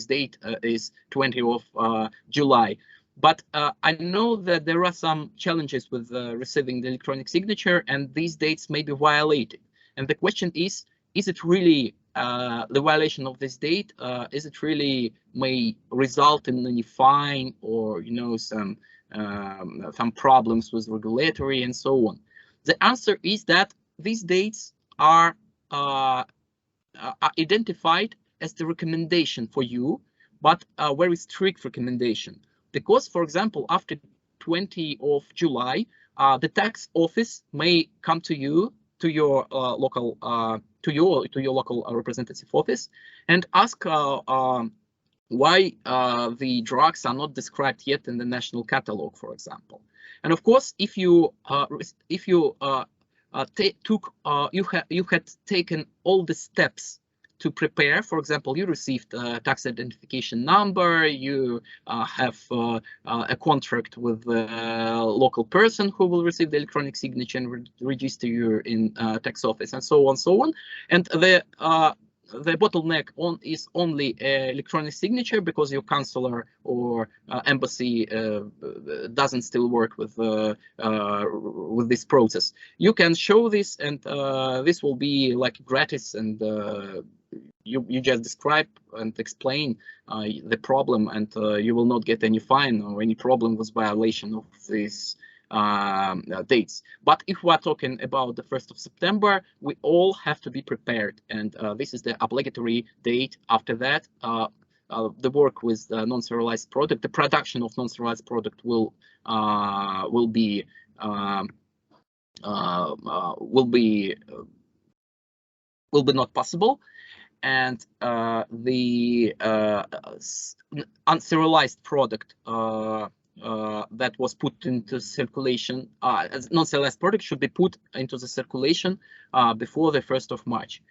date is 20 of July. But I know that there are some challenges with receiving the electronic signature, and these dates may be violated. And the question is it really the violation of this date? Is it really may result in any fine or some problems with regulatory and so on? The answer is that these dates are identified as the recommendation for you, but a very strict recommendation. Because, for example, after 20 of July, the tax office may come to you, to your local representative office, and ask why the drugs are not described yet in the national catalog, for example. And of course, if you had taken all the steps to prepare, for example, you received a tax identification number, you have a contract with the local person who will receive the electronic signature and register you in tax office, and so on, and the bottleneck is only electronic signature because your consular or embassy doesn't still work with this process. You can show this, and this will be like gratis, and you just describe and explain the problem, and you will not get any fine or any problem with violation of these dates. But if we are talking about the 1st of September, we all have to be prepared, and this is the obligatory date. After that, the work with the non-serialized product, the production of non-serialized product will be not possible, and the unserialized product that was put into circulation, as non-serialized product should be put into the circulation before the 1st of March.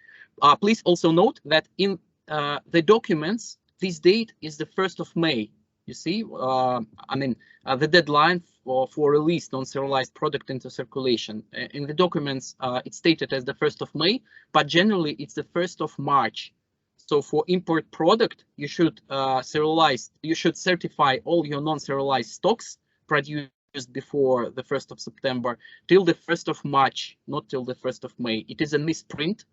Please also note that in the documents, this date is the 1st of May. You see, I mean, the deadline for release non-serialized product into circulation. In the documents, it's stated as the 1st of May, but generally it's the 1st of March. So for import product, you should you should certify all your non-serialized stocks produced before the 1st of September till the 1st of March, not till the 1st of May. It is a misprint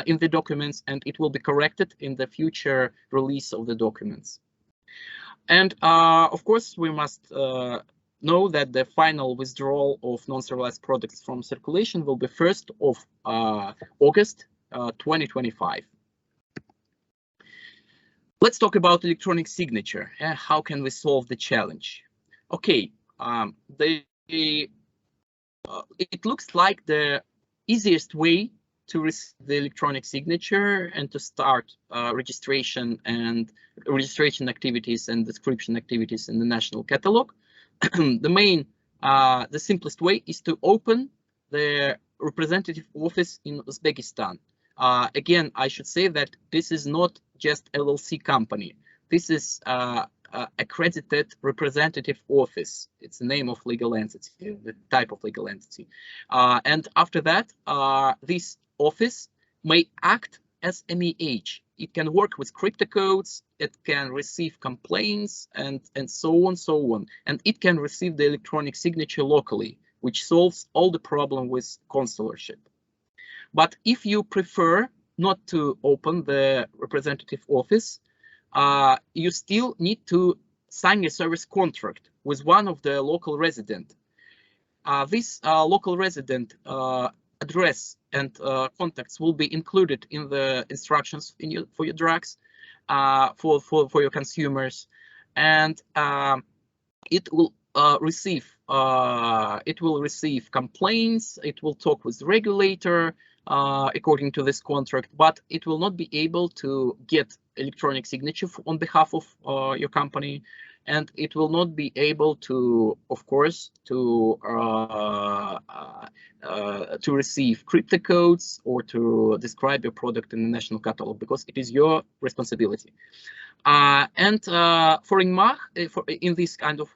in the documents, and it will be corrected in the future release of the documents. And of course, we must know that the final withdrawal of non-serialized products from circulation will be 1st of August 2025. Let's talk about electronic signature. How can we solve the challenge? Okay, it looks like the easiest way to receive the electronic signature and to start registration activities and description activities in the national catalog. The simplest way is to open the representative office in Uzbekistan. Again, I should say that this is not just LLC company. This is accredited representative office. It's the name of legal entity, the type of legal entity. And after that, this office may act as MEH. It can work with crypto codes, it can receive complaints, and so on. And it can receive the electronic signature locally, which solves all the problem with consularship. But if you prefer not to open the representative office, you still need to sign a service contract with one of the local resident. This local resident address and contacts will be included in the instructions for your drugs, for your consumers, and it will receive complaints. It will talk with the regulator according to this contract, but it will not be able to get electronic signature on behalf of your company, and it will not be able to, of course, to receive crypto codes or to describe your product in the national catalog, because it is your responsibility. And for INMAH, in this kind of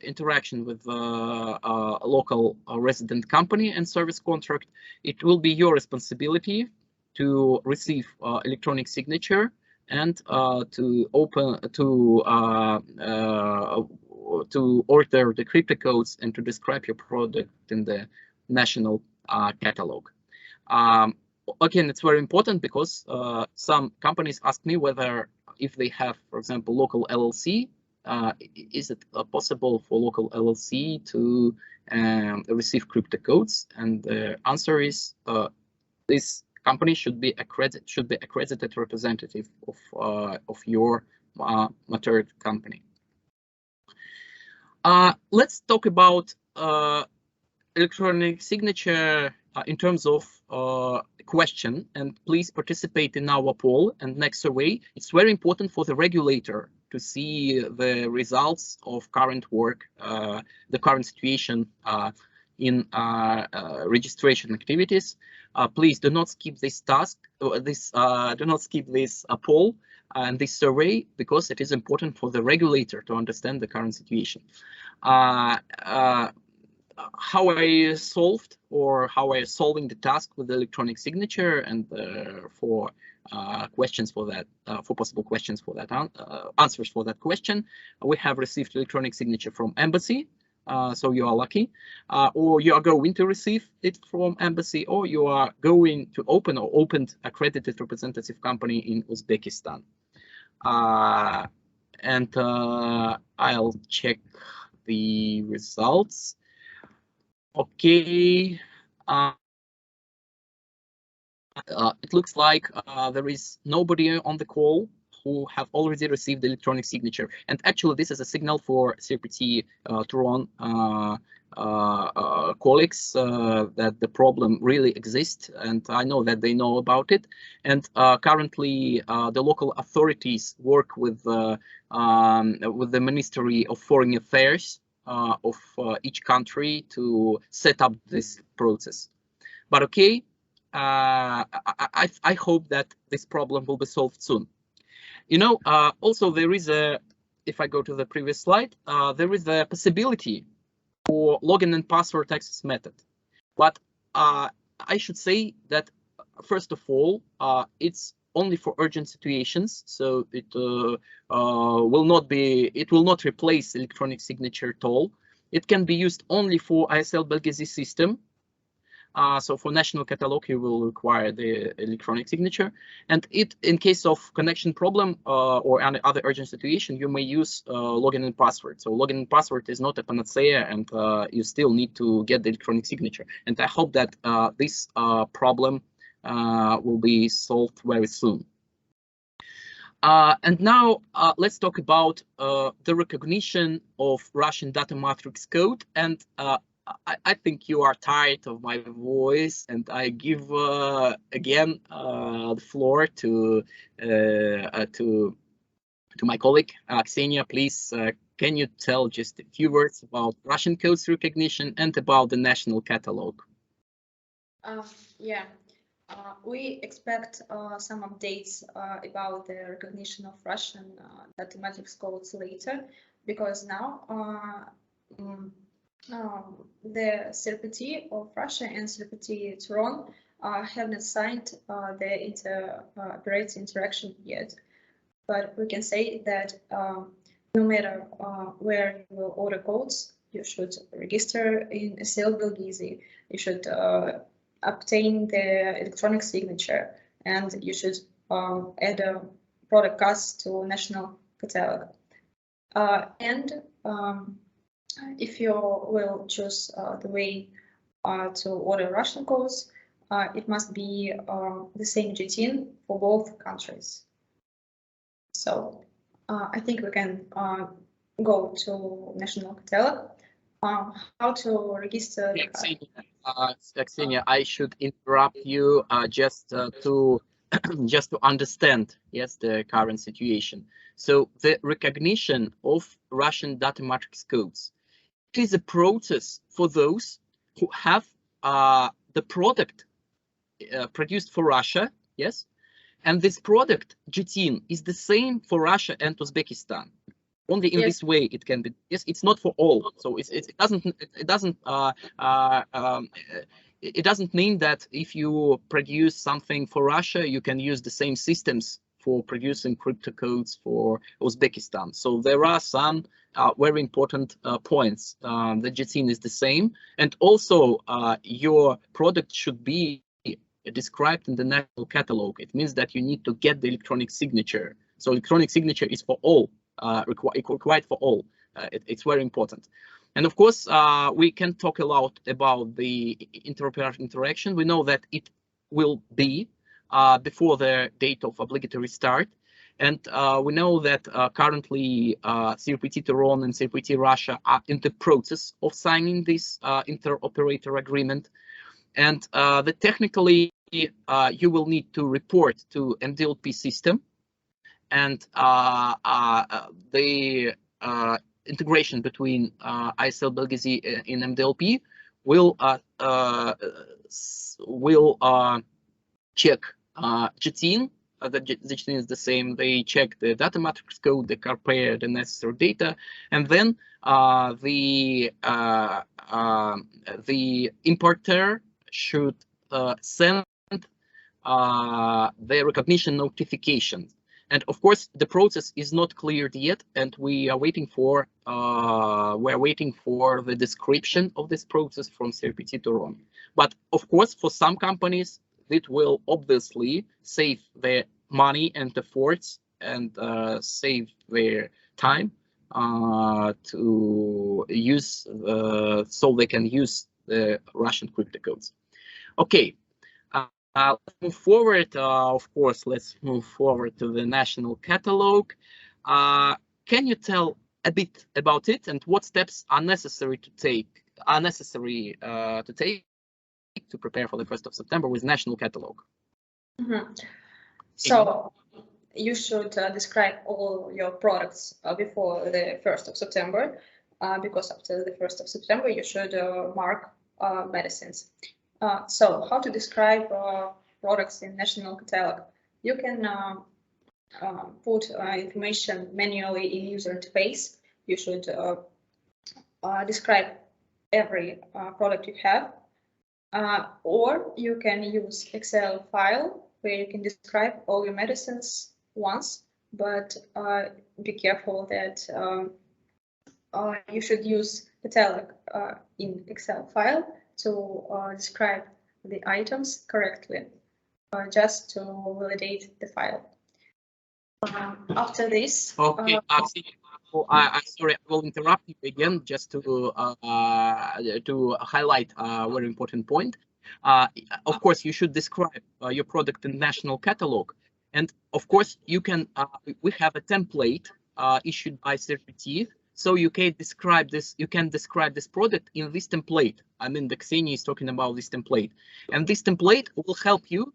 interaction with a local resident company and service contract, it will be your responsibility to receive electronic signature and to order the crypto codes and to describe your product in the national catalog. Again, it's very important because some companies ask me whether, if they have, for example, local LLC, is it possible for local LLC to receive crypto codes? And the answer is this company should be accredited representative of your matured company. Let's talk about electronic signature in terms of question, and please participate in our poll and next survey. It's very important for the regulator to see the results of current work, the current situation in registration activities. Please do not skip this task, do not skip this poll and this survey, because it is important for the regulator to understand the current situation. How I solved, or how I solving the task with the electronic signature, and for questions for that, for possible questions for that, answers for that question, we have received electronic signature from embassy, so you are lucky, or you are going to receive it from embassy, or you are going to open or opened accredited representative company in Uzbekistan. And I'll check the results. Okay, it looks like there is nobody on the call who have already received the electronic signature. And actually, this is a signal for CRPT to run colleagues that the problem really exists, and I know that they know about it. And currently, the local authorities work with the Ministry of Foreign Affairs of each country to set up this process. But okay, I hope that this problem will be solved soon. You know, also there is a, if I go to the previous slide, there is a possibility for login and password access method. But I should say that, first of all, it's only for urgent situations, so it will not replace electronic signature at all. It can be used only for ISL Belgizi system. So for national catalog, you will require the electronic signature, and in case of connection problem or any other urgent situation, you may use login and password. So login and password is not a panacea, and you still need to get the electronic signature. And I hope that this problem will be solved very soon. And now let's talk about the recognition of Russian data matrix code. And I think you are tired of my voice, and I give again the floor to my colleague Ksenia. Please, can you tell just a few words about Russian codes recognition and about the national catalog? Yeah, we expect some updates about the recognition of Russian data matrix codes later, because now the CRPT of Russia and CRPT Tehran have not signed the interoperator interaction yet. But we can say that no matter where you will order codes, you should register in ISL Belgizi, you should obtain the electronic signature, and you should add a product cards to national catalog. And if you will choose the way to order Russian codes, it must be the same GTIN for both countries. So I think we can go to national catalog. How to register? Ksenia, I should interrupt you just to understand, yes, the current situation. So the recognition of Russian data matrix codes, it is a process for those who have the product produced for Russia, yes, and this product GTIN is the same for Russia and Uzbekistan. Only in this way it can be. Yes, it's not for all. So it doesn't mean that if you produce something for Russia, you can use the same systems for producing crypto codes for Uzbekistan. So there are some very important points. The GTIN is the same, and also your product should be described in the national catalog. It means that you need to get the electronic signature. So electronic signature is for all, required for all. It's very important. And of course, we can talk a lot about the interoperator interaction. We know that it will be before the date of obligatory start. And we know that currently CRPT Tehran and CRPT Russia are in the process of signing this interoperator agreement. And technically, you will need to report to MDLP system, and the integration between ISL Belgizi in MDLP will check GTIN. The GTIN is the same. They check the data matrix code, they compare the necessary data, and then the importer should send the recognition notification. And of course, the process is not cleared yet, and we are waiting for the description of this process from CRPT Tehran. But of course, for some companies, it will obviously save their money and efforts and save their time to use, so they can use the Russian crypto codes. Okay. Let's move forward. Of course, let's move forward to the national catalog. Can you tell a bit about it and what steps are necessary to take are necessary to take to prepare for the 1st of September with national catalog. So you should describe all your products before the 1st of September, because after the 1st of September you should mark medicines. So how to describe products in national catalog? You can put information manually in user interface. You should describe every product you have, or you can use Excel file where you can describe all your medicines once, but be careful that you should use catalog in Excel file to describe the items correctly, just to validate the file. After this, okay, I'm sorry, I will interrupt you again just to highlight a very important point. Of course, you should describe your product in national catalog, and of course, you can. We have a template issued by CERT, so you can describe this. You can describe this product in this template. I mean, the Ksenia is talking about this template, and this template will help you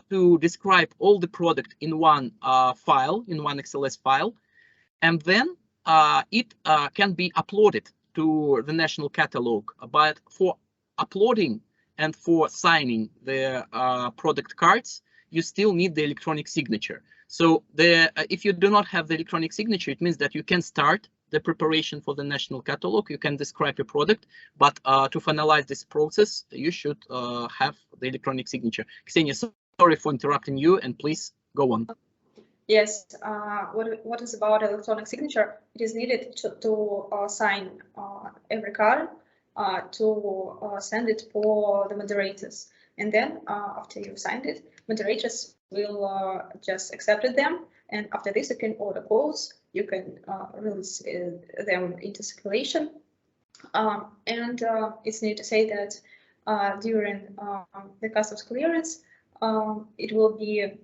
to describe all the product in one file, in one XLS file, and then it can be uploaded to the national catalog. But for uploading and for signing the product cards, you still need the electronic signature. So if you do not have the electronic signature, it means that you can start the preparation for the national catalog. You can describe your product, but to finalize this process, you should have the electronic signature. Ksenia, sorry for interrupting you, and please go on. Yes, what is about electronic signature? It is needed to sign every card, to send it for the moderators. And then after you've signed it, moderators will just accept them. And after this, you can order calls, you can release them into circulation. And it's needed to say that during the customs clearance, it will be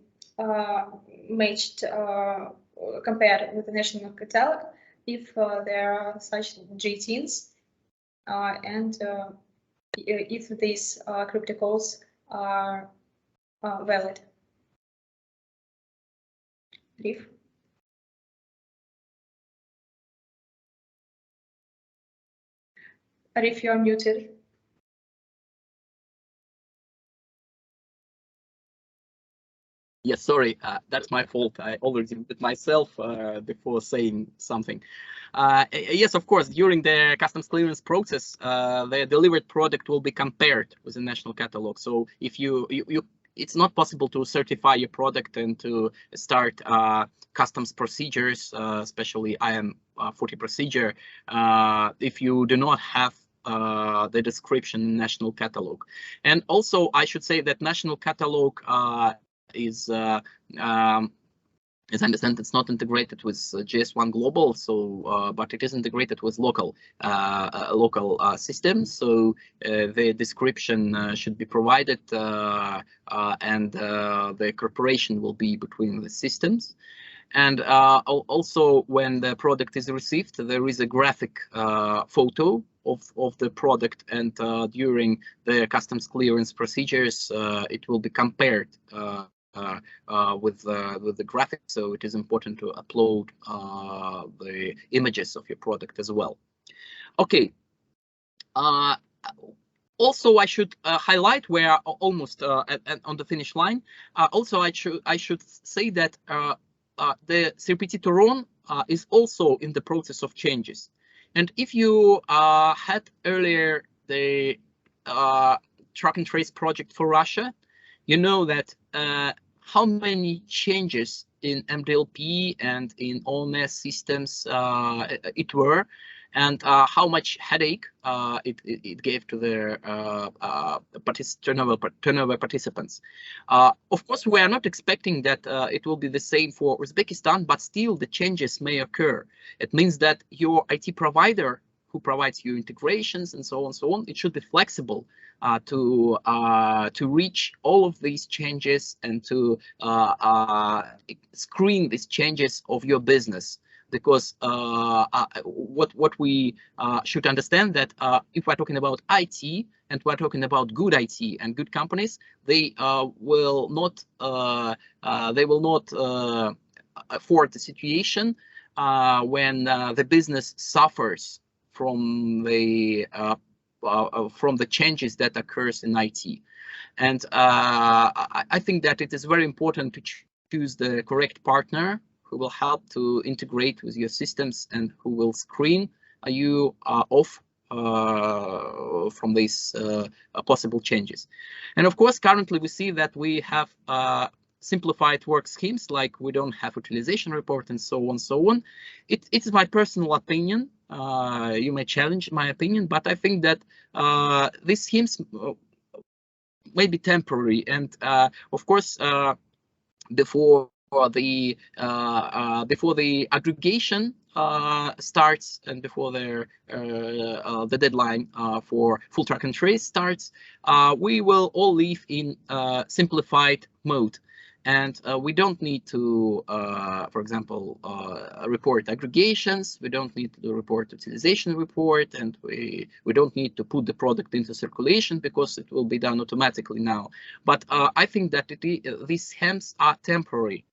matched, compared with the national catalog if there are such JTINs, and if these crypto calls are valid. Rif? Rif, you're muted. Yes, sorry, that's my fault. I already muted myself before saying something. Yes, of course, during the customs clearance process, the delivered product will be compared with the national catalog. So if it's not possible to certify your product and to start customs procedures, especially IM40 procedure, if you do not have the description in national catalog. And also, I should say that national catalog is, as I understand, it's not integrated with GS1 Global, so but it is integrated with local systems. So the description should be provided, and the cooperation will be between the systems. And also, when the product is received, there is a graphic photo of the product, and during the customs clearance procedures, it will be compared with the graphics. So it is important to upload the images of your product as well. Okay. Also, I should highlight, we are almost on the finish line. Also, I should say that the CRPT Toron is also in the process of changes. And if you had earlier the track and trace project for Russia, you know that how many changes in MDLP and in ONS systems it were, and how much headache it gave to the turnover participants. Of course, we are not expecting that it will be the same for Uzbekistan, but still the changes may occur. It means that your IT provider who provides you integrations and so on, it should be flexible to reach all of these changes and to screen these changes of your business because what we should understand that if we're talking about IT and we're talking about good IT and good companies, they will not afford the situation when the business suffers from the changes that occurs in IT. And I think that it is very important to choose the correct partner who will help to integrate with your systems and who will screen you off from these possible changes. And of course, currently we see that we have simplified work schemes, like we don't have utilization report and so on. It is my personal opinion. You may challenge my opinion, but I think that these schemes may be temporary, and of course before the aggregation starts and before the deadline for full track and trace starts, we will all live in simplified mode. And we don't need to, for example, report aggregations. We don't need to report utilization report, and we don't need to put the product into circulation because it will be done automatically now. But I think that these schemes are temporary,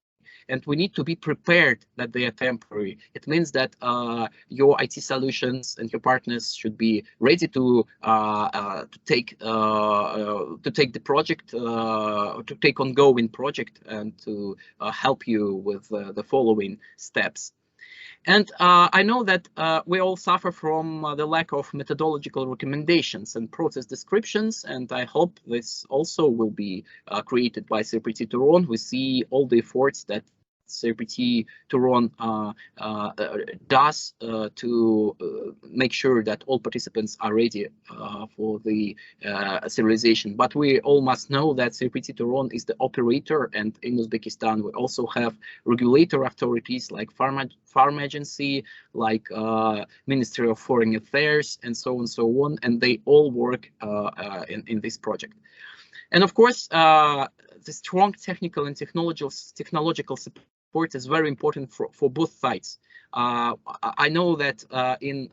and we need to be prepared that they are temporary. It means that your IT solutions and your partners should be ready to take the project, to take ongoing project, and to help you with the following steps. And I know that we all suffer from the lack of methodological recommendations and process descriptions, and I hope this also will be created by CRPT Turon. We see all the efforts that CRPT Turon does to make sure that all participants are ready for the serialization. But we all must know that CRPT Turon is the operator, and in Uzbekistan we also have regulator authorities like Farm Agency, like Ministry of Foreign Affairs, and so on, and they all work in this project. And of course, the strong technical and technological support is very important for both sides. I know that in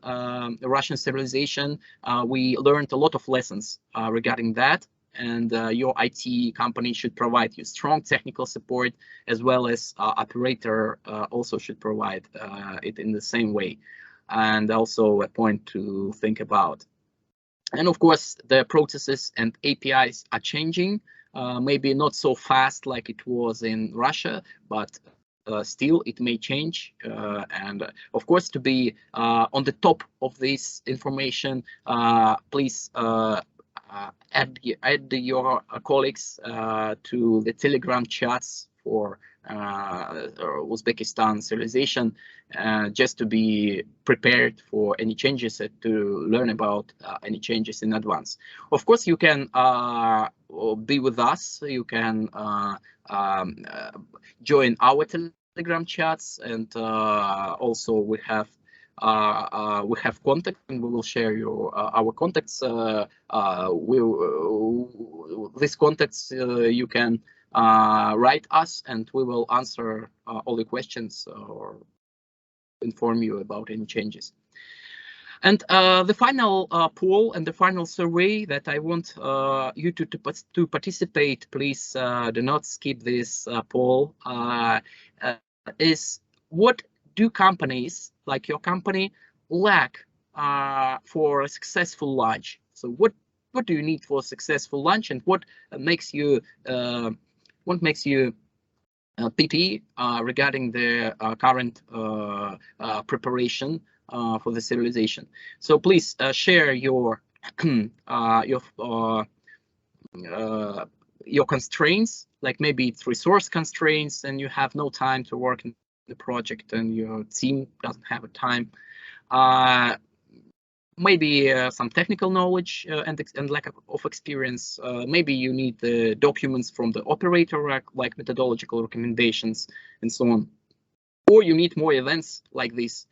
Russian serialization, we learned a lot of lessons regarding that, and your IT company should provide you strong technical support, as well as operator also should provide it in the same way. And also a point to think about. And of course, the processes and APIs are changing, maybe not so fast like it was in Russia, but still it may change. And of course, to be on the top of this information, please add your colleagues to the Telegram chats for Uzbekistan serialization, just to be prepared for any changes, to learn about any changes in advance. Of course, you can be with us. You can join our Telegram chats, and also we have contact, and we will share our contacts. These contacts you can write us, and we will answer all the questions or inform you about any changes. And the final poll and the final survey that I want you to participate, please do not skip this poll, is what do companies like your company lack for a successful launch? So what do you need for a successful launch, and what makes you PP regarding the current preparation for the serialization? So please share your constraints, like maybe it's resource constraints and you have no time to work in the project and your team doesn't have a time. Maybe some technical knowledge and lack of experience. Maybe you need the documents from the operator, like methodological recommendations and so on. Or you need more events like this.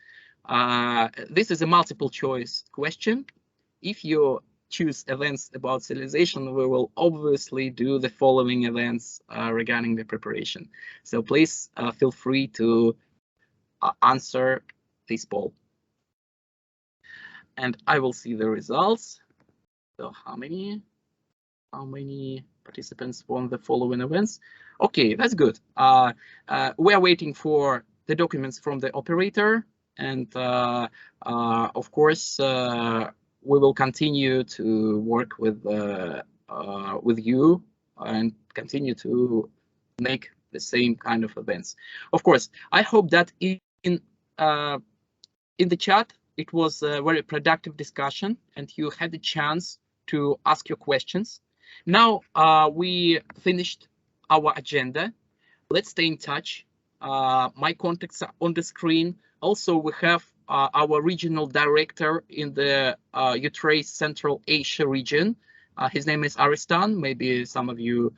This is a multiple choice question. If you choose events about serialization, we will obviously do the following events regarding the preparation. So please feel free to answer this poll. And I will see the results. So how many participants won the following events? Okay, that's good. We are waiting for the documents from the operator, and of course we will continue to work with you and continue to make the same kind of events. Of course, I hope that in the chat it was a very productive discussion and you had the chance to ask your questions. Now we finished our agenda. Let's stay in touch. My contacts are on the screen. Also, we have our regional director in the Ukraine Central Asia region. His name is Aristan. Maybe some of you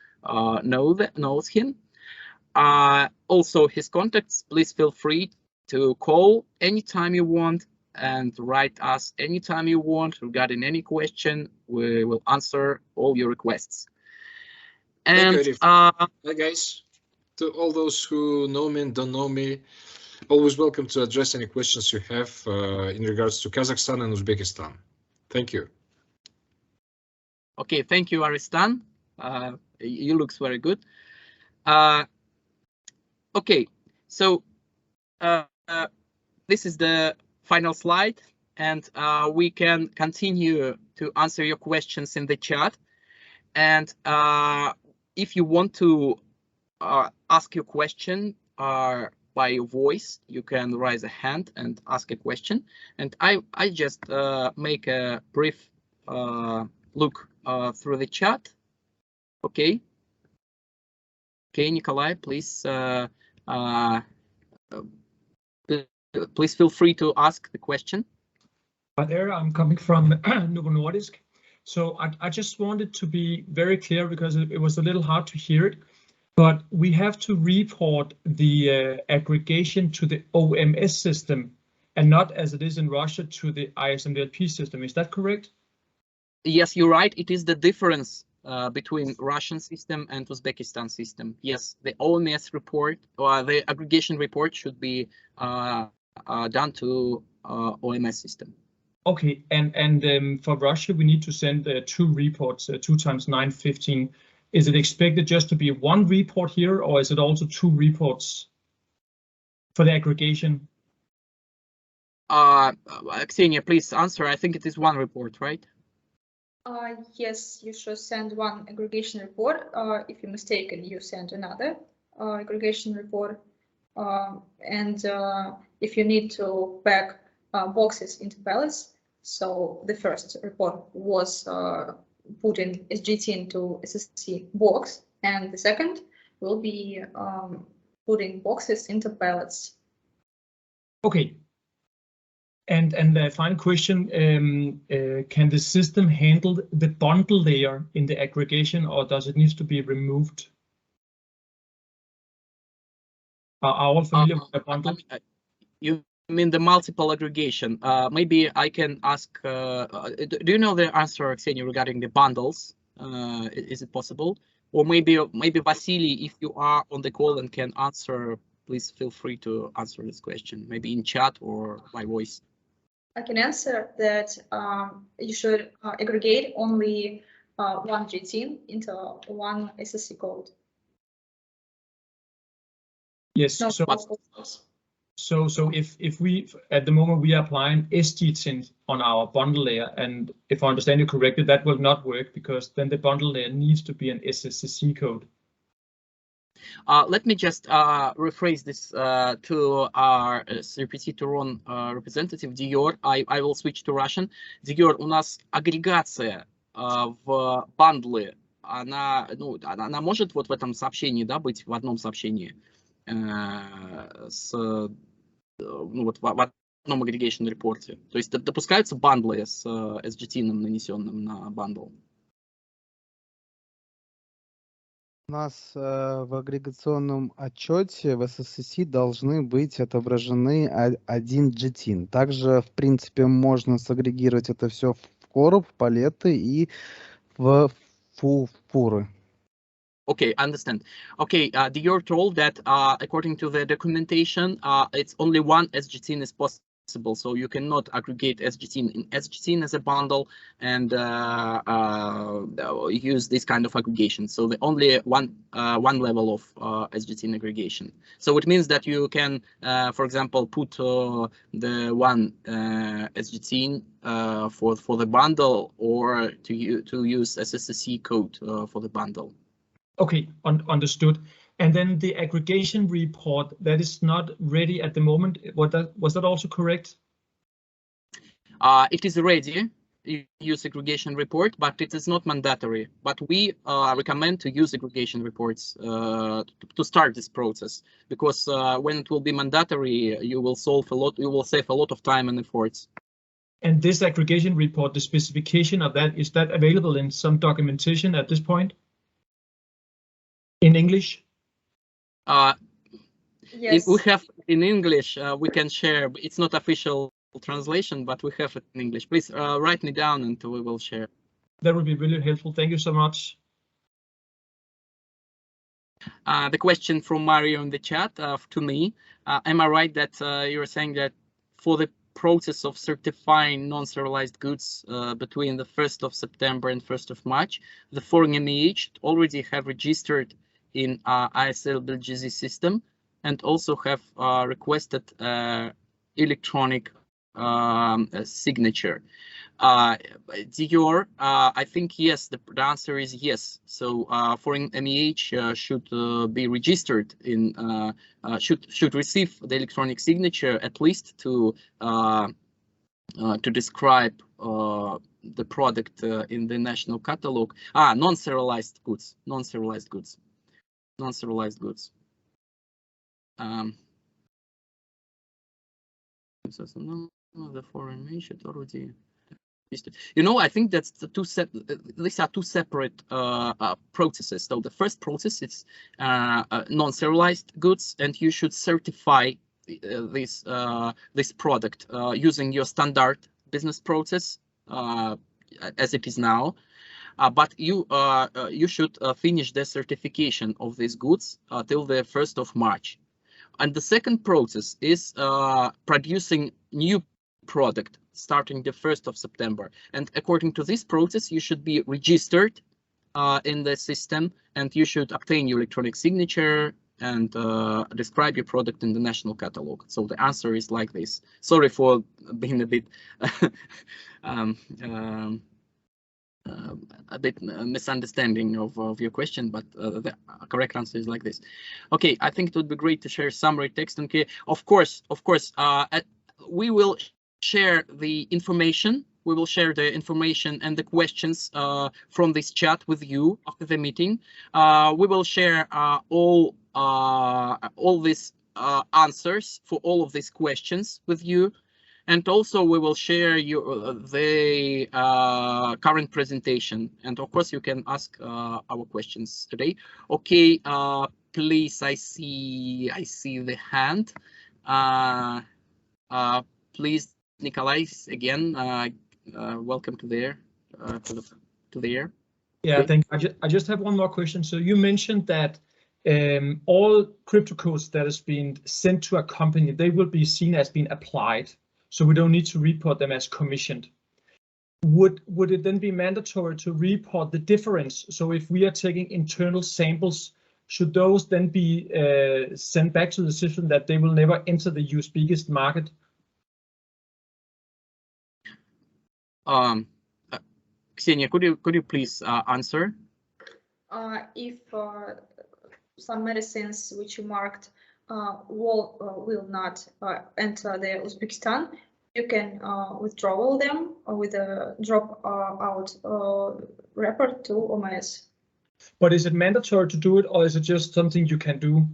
knows him. Also, his contacts. Please feel free to call anytime you want and write us anytime you want regarding any question. We will answer all your requests. And hi guys, to all those who know me and don't know me, always welcome to address any questions you have in regards to Kazakhstan and Uzbekistan. Thank you. Okay, thank you, Aristan. You looks very good. Okay, so this is the final slide, and we can continue to answer your questions in the chat. And if you want to ask your question by your voice, you can raise a hand and ask a question. And I just make a brief look through the chat. Okay. Okay, Nikolai, please please feel free to ask the question. Hi there, I'm coming from Novo Nordisk. So I just wanted to be very clear because it was a little hard to hear it, but we have to report the aggregation to the OMS system and not as it is in Russia to the ISMLP system. Is that correct? Yes, you're right. It is the difference between Russian system and Uzbekistan system. Yes, the OMS report or the aggregation report should be done to OMS system. Okay, and for Russia, we need to send 2 reports, 2 times 915. Is it expected just to be 1 report here, or is it also 2 reports for the aggregation? Ksenia, please answer. I think it is 1 report, right? Yes, you should send 1 aggregation report. If you're mistaken, you send another aggregation report. And if you need to pack boxes into pallets, so the first report was putting SGT into SSC box, and the second will be putting boxes into pallets. Okay. And the final question, can the system handle the bundle layer in the aggregation, or does it need to be removed? Are all familiar with the bundle? You mean the multiple aggregation? Maybe I can ask, do you know the answer, Ksenia, regarding the bundles? Is it possible? Or maybe Vasily, if you are on the call and can answer, please feel free to answer this question, maybe in chat or by voice. I can answer that you should aggregate only 1 GT into 1 SSC code. Yes. No, So if we at the moment we are applying SGT on our bundle layer, and if I understand you correctly, that will not work because then the bundle layer needs to be an SSC code. Let me just rephrase this to our repetitor representative Dior. I will switch to Russian. Dior, у нас агрегация в бандлы, она может вот в этом сообщении, да, быть в одном сообщении вот в одном aggregation репорте. То есть допускаются бандлы с SGT нанесенным на бандл. У нас в агрегационном отчете в SSC должны быть отображены 1 GTIN. Также, в принципе, можно сагрегировать это все в короб, в палеты и в пуры. Okay, understand. Okay, you're told that according to the documentation, it's only one SGTIN is possible, so you cannot aggregate SGTIN in SGTIN as a bundle and use this kind of aggregation. So the only one level of SGTIN aggregation. So it means that you can, for example, put the one SGTIN for the bundle, or to use SSC code for the bundle. Okay, understood. And then the aggregation report that is not ready at the moment, was that also correct? It is ready. You use aggregation report, but it is not mandatory. But we recommend to use aggregation reports to start this process, because when it will be mandatory, you will save a lot of time and efforts. And this aggregation report, the specification of that, is that available in some documentation at this point? In English? Yes. If we have in English, we can share. It's not official translation, but we have it in English. Please write me down and we will share. That would be really helpful. Thank you so much. The question from Mario in the chat to me, am I right that you're saying that for the process of certifying non-serialized goods between the 1st of September and 1st of March, the foreign MEH already have registered in ISL BLGZ system and also have requested electronic signature? Dior, I think yes, the answer is yes. So foreign MEH should be registered in, should receive the electronic signature at least to describe the product in the national catalog. Non-serialized goods, non-serialized goods, non-serialized goods. The foreign MEH should already. You know, I think that's the these are two separate processes. So the first process is non-serialized goods, and you should certify this product using your standard business process as it is now. But you should finish the certification of these goods till the 1st of March. And the second process is producing new product starting the 1st of September. And according to this process, you should be registered in the system, and you should obtain your electronic signature and describe your product in the national catalog. So the answer is like this. Sorry for being a bit misunderstanding of your question, but the correct answer is like this. Okay, I think it would be great to share summary text. Okay, of course, we will share the information. We will share the information and the questions from this chat with you after the meeting. We will share all these answers for all of these questions with you. And also we will share the current presentation. And of course, you can ask our questions today. Okay, please, I see the hand. Please, Nikolai, again, welcome to the air. Yeah, Okay. thank you. I just have one more question. So you mentioned that all crypto codes that has been sent to a company, they will be seen as being applied. So we don't need to report them as commissioned. Would it then be mandatory to report the difference? So if we are taking internal samples, should those then be sent back to the system that they will never enter the Uzbekistan market? Ksenia, could you please answer? If some medicines which you marked will not enter the Uzbekistan, you can withdraw them with a drop out report to OMS. But is it mandatory to do it, or is it just something you can do?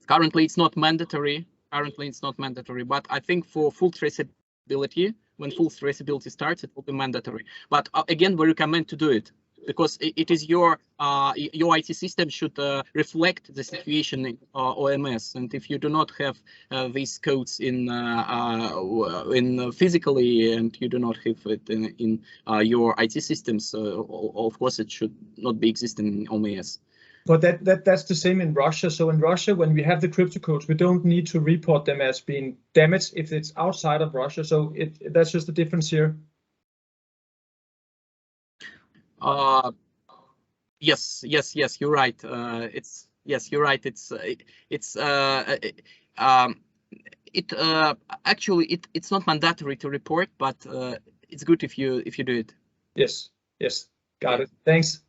Currently, it's not mandatory. But I think for full traceability, when full traceability starts, it will be mandatory. But again, we recommend to do it, because it is your IT system should reflect the situation in OMS, and if you do not have these codes in physically, and you do not have it in your IT systems, of course it should not be existing in OMS. But that's the same in Russia. So in Russia, when we have the crypto codes, we don't need to report them as being damaged if it's outside of Russia. So that's just the difference here. Yes, you're right. You're right. Actually it's not mandatory to report, but it's good if you do it. Yes, got it. Thanks.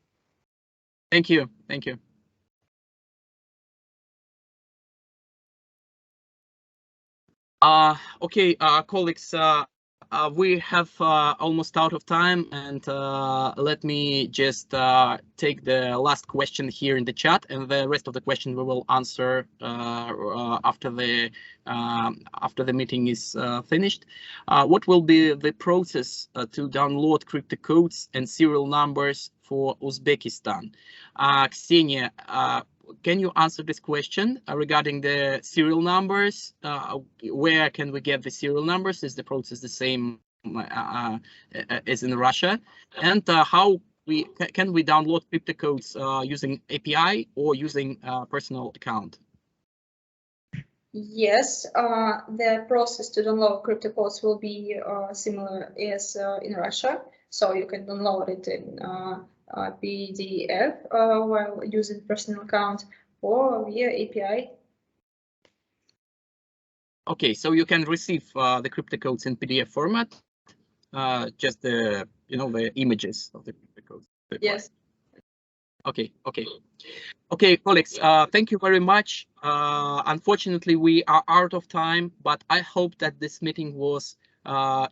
Thank you. Okay, colleagues, we have almost out of time, and let me just take the last question here in the chat, and the rest of the question we will answer after the meeting is finished. What will be the process to download crypto codes and serial numbers for Uzbekistan? Ksenia, can you answer this question regarding the serial numbers? Where can we get the serial numbers? Is the process the same as in Russia? And how can we download crypto codes using API or using personal account? Yes, the process to download crypto codes will be similar as in Russia. So you can download it in PDF while using personal account or via API. Okay, so you can receive the crypto codes in PDF format, just the the images of the crypto codes. Yes. Okay, colleagues, thank you very much. Unfortunately, we are out of time, but I hope that this meeting was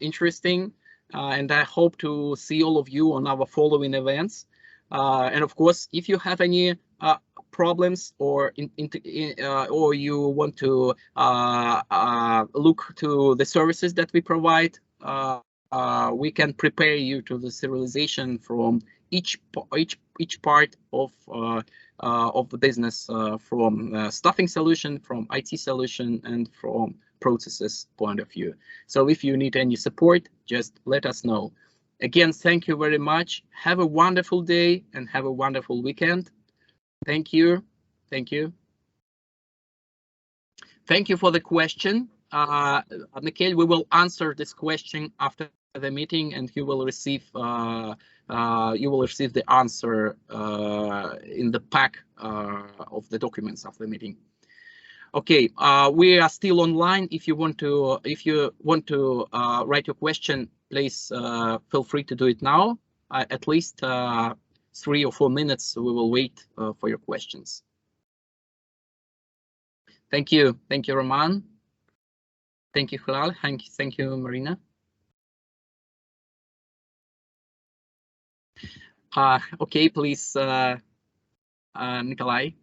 interesting, and I hope to see all of you on our following events. And of course, if you have any problems or or you want to look to the services that we provide, we can prepare you to the serialization from each part of the business, from staffing solution, from IT solution, and from processes point of view. So if you need any support, just let us know. Again, thank you very much. Have a wonderful day and have a wonderful weekend. Thank you. Thank you for the question. Mikhail, we will answer this question after the meeting, and you will receive the answer in the pack of the documents of the meeting. Okay, we are still online. If you want to write your question, please feel free to do it now. At least 3 or 4 minutes. We will wait for your questions. Thank you, Roman. Thank you, Hilal. Thank you, Marina. Okay, please, Nikolai.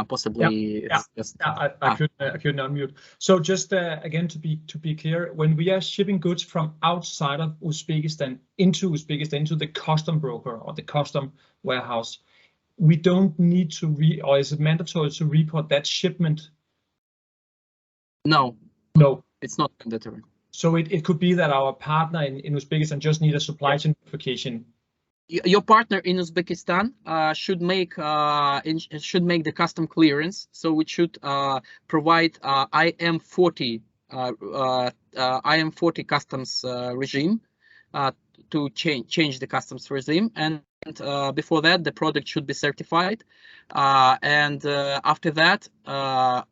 Possibly. Yeah. I couldn't unmute. So just again to be clear, when we are shipping goods from outside of Uzbekistan into the custom broker or the custom warehouse, we don't need to or is it mandatory to report that shipment? No, it's not mandatory. So it could be that our partner in Uzbekistan just need a supply chain verification. Your partner in Uzbekistan should make the custom clearance, so it should provide IM40 customs regime to change the customs regime, and before that the product should be certified, and after that the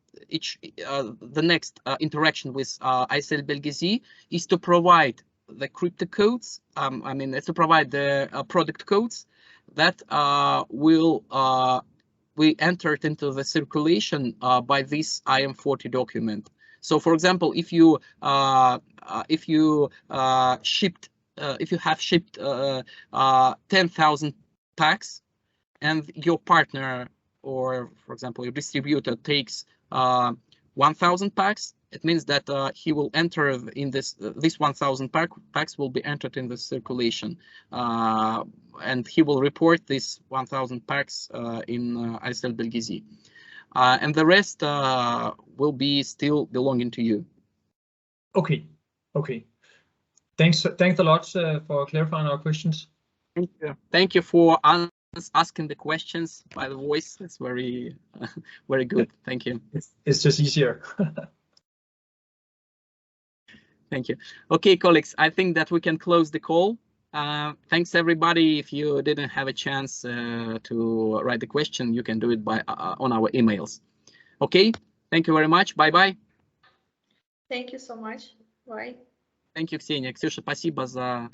next interaction with ISL Belgizi is to provide the crypto codes, to provide the product codes that will be entered into the circulation by this IM40 document. So, for example, if you have shipped 10,000 packs, and your partner, or for example your distributor, takes 1,000 packs, it means that he will enter in this 1,000 packs will be entered in the circulation, and he will report this 1,000 packs in ISL Belgizi. and the rest will be still belonging to you. Okay. Okay. Thanks a lot for clarifying our questions. Thank you. Thank you for asking the questions by the voice. It's very, very good. Thank you. It's just easier. Thank you. Okay, colleagues, I think that we can close the call. Thanks everybody. If you didn't have a chance to write the question, you can do it by on our emails. Okay, thank you very much. Bye bye. Thank you so much. Bye. Thank you, Ksenia. Ксюша, спасибо за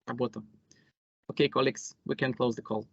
работу. Okay, colleagues, we can close the call.